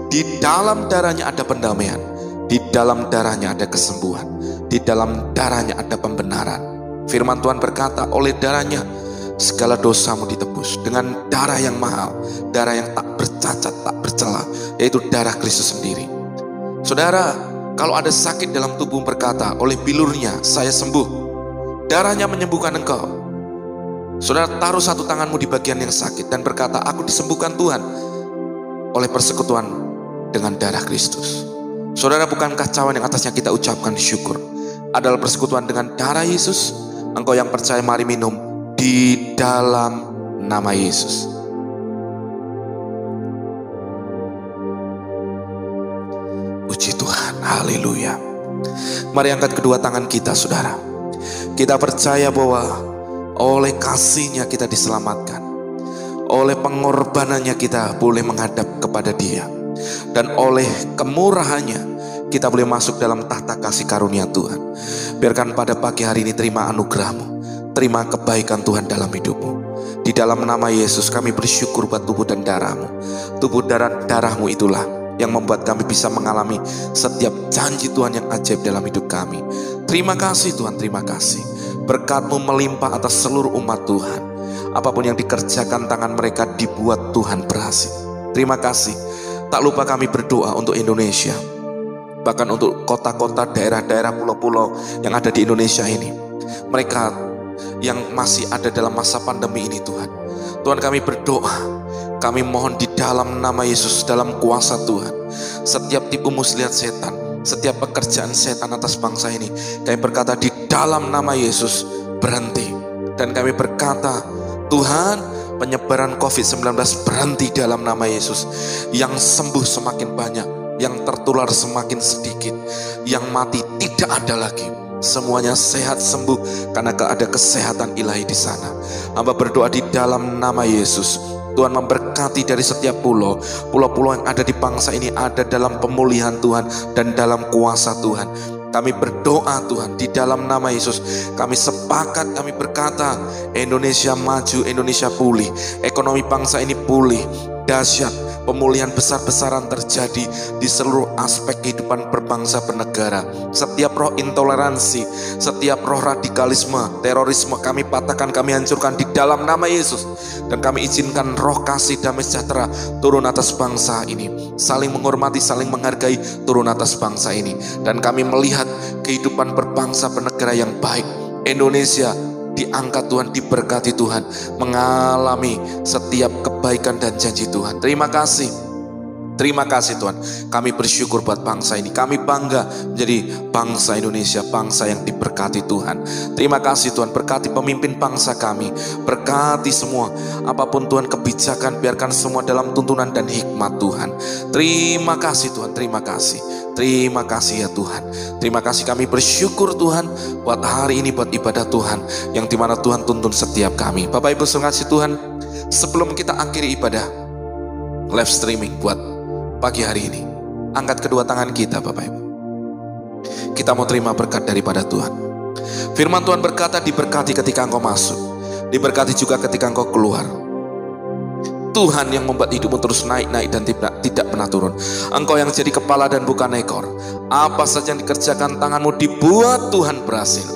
di dalam darahnya ada pendamaian, di dalam darahnya ada kesembuhan, di dalam darahnya ada pembenaran. Firman Tuhan berkata, oleh darahnya segala dosamu ditebus, dengan darah yang mahal, darah yang tak bercacat, tak bercela, yaitu darah Kristus sendiri. Saudara, kalau ada sakit dalam tubuh, berkata, oleh bilurnya saya sembuh, darahnya menyembuhkan engkau. Saudara, taruh satu tanganmu di bagian yang sakit dan berkata, aku disembuhkan Tuhan oleh persekutuan dengan darah Kristus. Saudara, bukankah cawan yang atasnya kita ucapkan syukur adalah persekutuan dengan darah Yesus? Engkau yang percaya, mari minum di dalam nama Yesus. Puji Tuhan, haleluya. Mari angkat kedua tangan kita, saudara. Kita percaya bahwa Oleh kasih-Nya kita diselamatkan. Oleh pengorbanannya kita boleh menghadap kepada Dia. Dan oleh kemurahannya kita boleh masuk dalam tahta kasih karunia Tuhan. Biarkan pada pagi hari ini terima anugerah-Mu, terima kebaikan Tuhan dalam hidup-Mu. Di dalam nama Yesus kami bersyukur buat tubuh dan darah-Mu. Tubuh darah-Mu itulah yang membuat kami bisa mengalami setiap janji Tuhan yang ajaib dalam hidup kami. Terima kasih Tuhan, terima kasih. Berkat-Mu melimpah atas seluruh umat Tuhan. Apapun yang dikerjakan tangan mereka dibuat Tuhan berhasil. Terima kasih. Tak lupa kami berdoa untuk Indonesia, bahkan untuk kota-kota, daerah-daerah, pulau-pulau yang ada di Indonesia ini. Mereka yang masih ada dalam masa pandemi ini Tuhan. Tuhan kami berdoa, kami mohon di dalam nama Yesus, dalam kuasa Tuhan, setiap tipu muslihat setan, setiap pekerjaan setan atas bangsa ini, kami berkata di dalam nama Yesus berhenti. Dan kami berkata, Tuhan, penyebaran COVID-19 berhenti dalam nama Yesus. Yang sembuh semakin banyak, yang tertular semakin sedikit, yang mati tidak ada lagi. Semuanya sehat sembuh karena ada kesehatan ilahi di sana. Hamba berdoa di dalam nama Yesus, Tuhan memberkati dari setiap pulau-pulau yang ada di bangsa ini ada dalam pemulihan Tuhan dan dalam kuasa Tuhan. Kami berdoa Tuhan di dalam nama Yesus. Kami sepakat, kami berkata Indonesia maju, Indonesia pulih, ekonomi bangsa ini pulih, dahsyat, pemulihan besar-besaran terjadi di seluruh aspek kehidupan berbangsa bernegara. Setiap roh intoleransi, setiap roh radikalisme, terorisme kami patahkan, kami hancurkan di dalam nama Yesus. Dan kami izinkan roh kasih damai sejahtera turun atas bangsa ini. Saling menghormati, saling menghargai turun atas bangsa ini. Dan kami melihat kehidupan berbangsa bernegara yang baik. Indonesia diangkat Tuhan, diberkati Tuhan, mengalami setiap kebaikan dan janji Tuhan. Terima kasih. Terima kasih Tuhan. Kami bersyukur buat bangsa ini. Kami bangga menjadi bangsa Indonesia, bangsa yang diberkati Tuhan. Terima kasih Tuhan, berkati pemimpin bangsa kami. Berkati semua, apapun Tuhan kebijakan, biarkan semua dalam tuntunan dan hikmat Tuhan. Terima kasih Tuhan, terima kasih. Terima kasih ya Tuhan. Terima kasih, kami bersyukur Tuhan buat hari ini, buat ibadah Tuhan yang dimana Tuhan tuntun setiap kami. Bapak Ibu sekalian Tuhan, sebelum kita akhiri ibadah live streaming buat pagi hari ini, angkat kedua tangan kita Bapak Ibu. Kita mau terima berkat daripada Tuhan. Firman Tuhan berkata, diberkati ketika engkau masuk, diberkati juga ketika engkau keluar. Tuhan yang membuat hidupmu terus naik-naik dan tidak pernah turun. Engkau yang jadi kepala dan bukan ekor. Apa saja yang dikerjakan tanganmu dibuat Tuhan berhasil.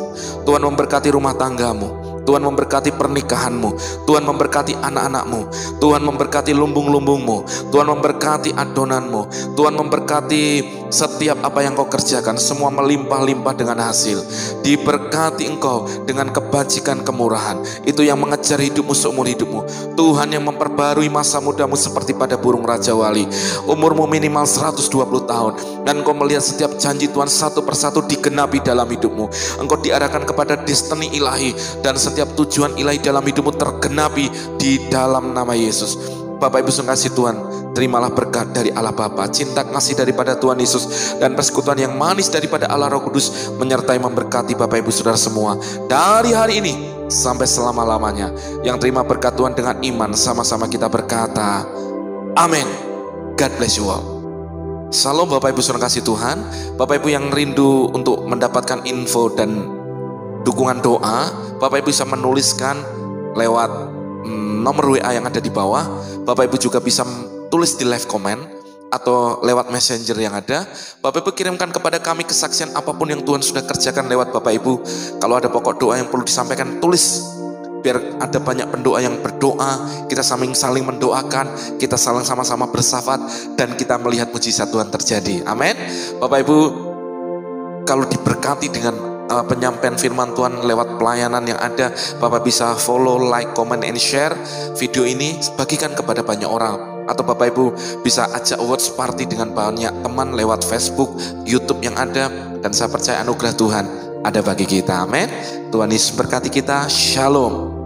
Tuhan memberkati rumah tanggamu, Tuhan memberkati pernikahanmu, Tuhan memberkati anak-anakmu, Tuhan memberkati lumbung-lumbungmu, Tuhan memberkati adonanmu, Tuhan memberkati setiap apa yang kau kerjakan, semua melimpah-limpah dengan hasil. Diberkati engkau dengan kebajikan, kemurahan. Itu yang mengejar hidupmu seumur hidupmu. Tuhan yang memperbarui masa mudamu seperti pada burung Raja Wali. Umurmu minimal 120 tahun. Dan engkau melihat setiap janji Tuhan satu persatu digenapi dalam hidupmu. Engkau diarahkan kepada destiny ilahi, dan setiap tujuan ilahi dalam hidupmu tergenapi di dalam nama Yesus. Bapak Ibu kasih Tuhan, terimalah berkat dari Allah Bapa, cinta kasih daripada Tuhan Yesus, dan persekutuan yang manis daripada Allah Roh Kudus menyertai memberkati Bapak Ibu Saudara semua dari hari ini sampai selama-lamanya. Yang terima berkat Tuhan dengan iman, sama-sama kita berkata amin. God bless you all. Salam Bapak Ibu Saudara kasih Tuhan. Bapak Ibu yang rindu untuk mendapatkan info dan dukungan doa, Bapak Ibu bisa menuliskan lewat nomor WA yang ada di bawah. Bapak Ibu juga bisa tulis di live comment atau lewat messenger yang ada. Bapak Ibu kirimkan kepada kami kesaksian apapun yang Tuhan sudah kerjakan lewat Bapak Ibu. Kalau ada pokok doa yang perlu disampaikan, tulis. Biar ada banyak pendoa yang berdoa, kita saling mendoakan, kita saling sama-sama bersafat, dan kita melihat mujizat Tuhan terjadi. Amin. Bapak Ibu, kalau diberkati dengan penyampaian firman Tuhan lewat pelayanan yang ada, Bapak bisa follow, like, comment, and share video ini, bagikan kepada banyak orang. Atau Bapak Ibu bisa ajak watch party dengan banyak teman lewat Facebook, YouTube yang ada. Dan saya percaya anugerah Tuhan ada bagi kita. Amin. Tuhan Yesus berkati kita. Shalom.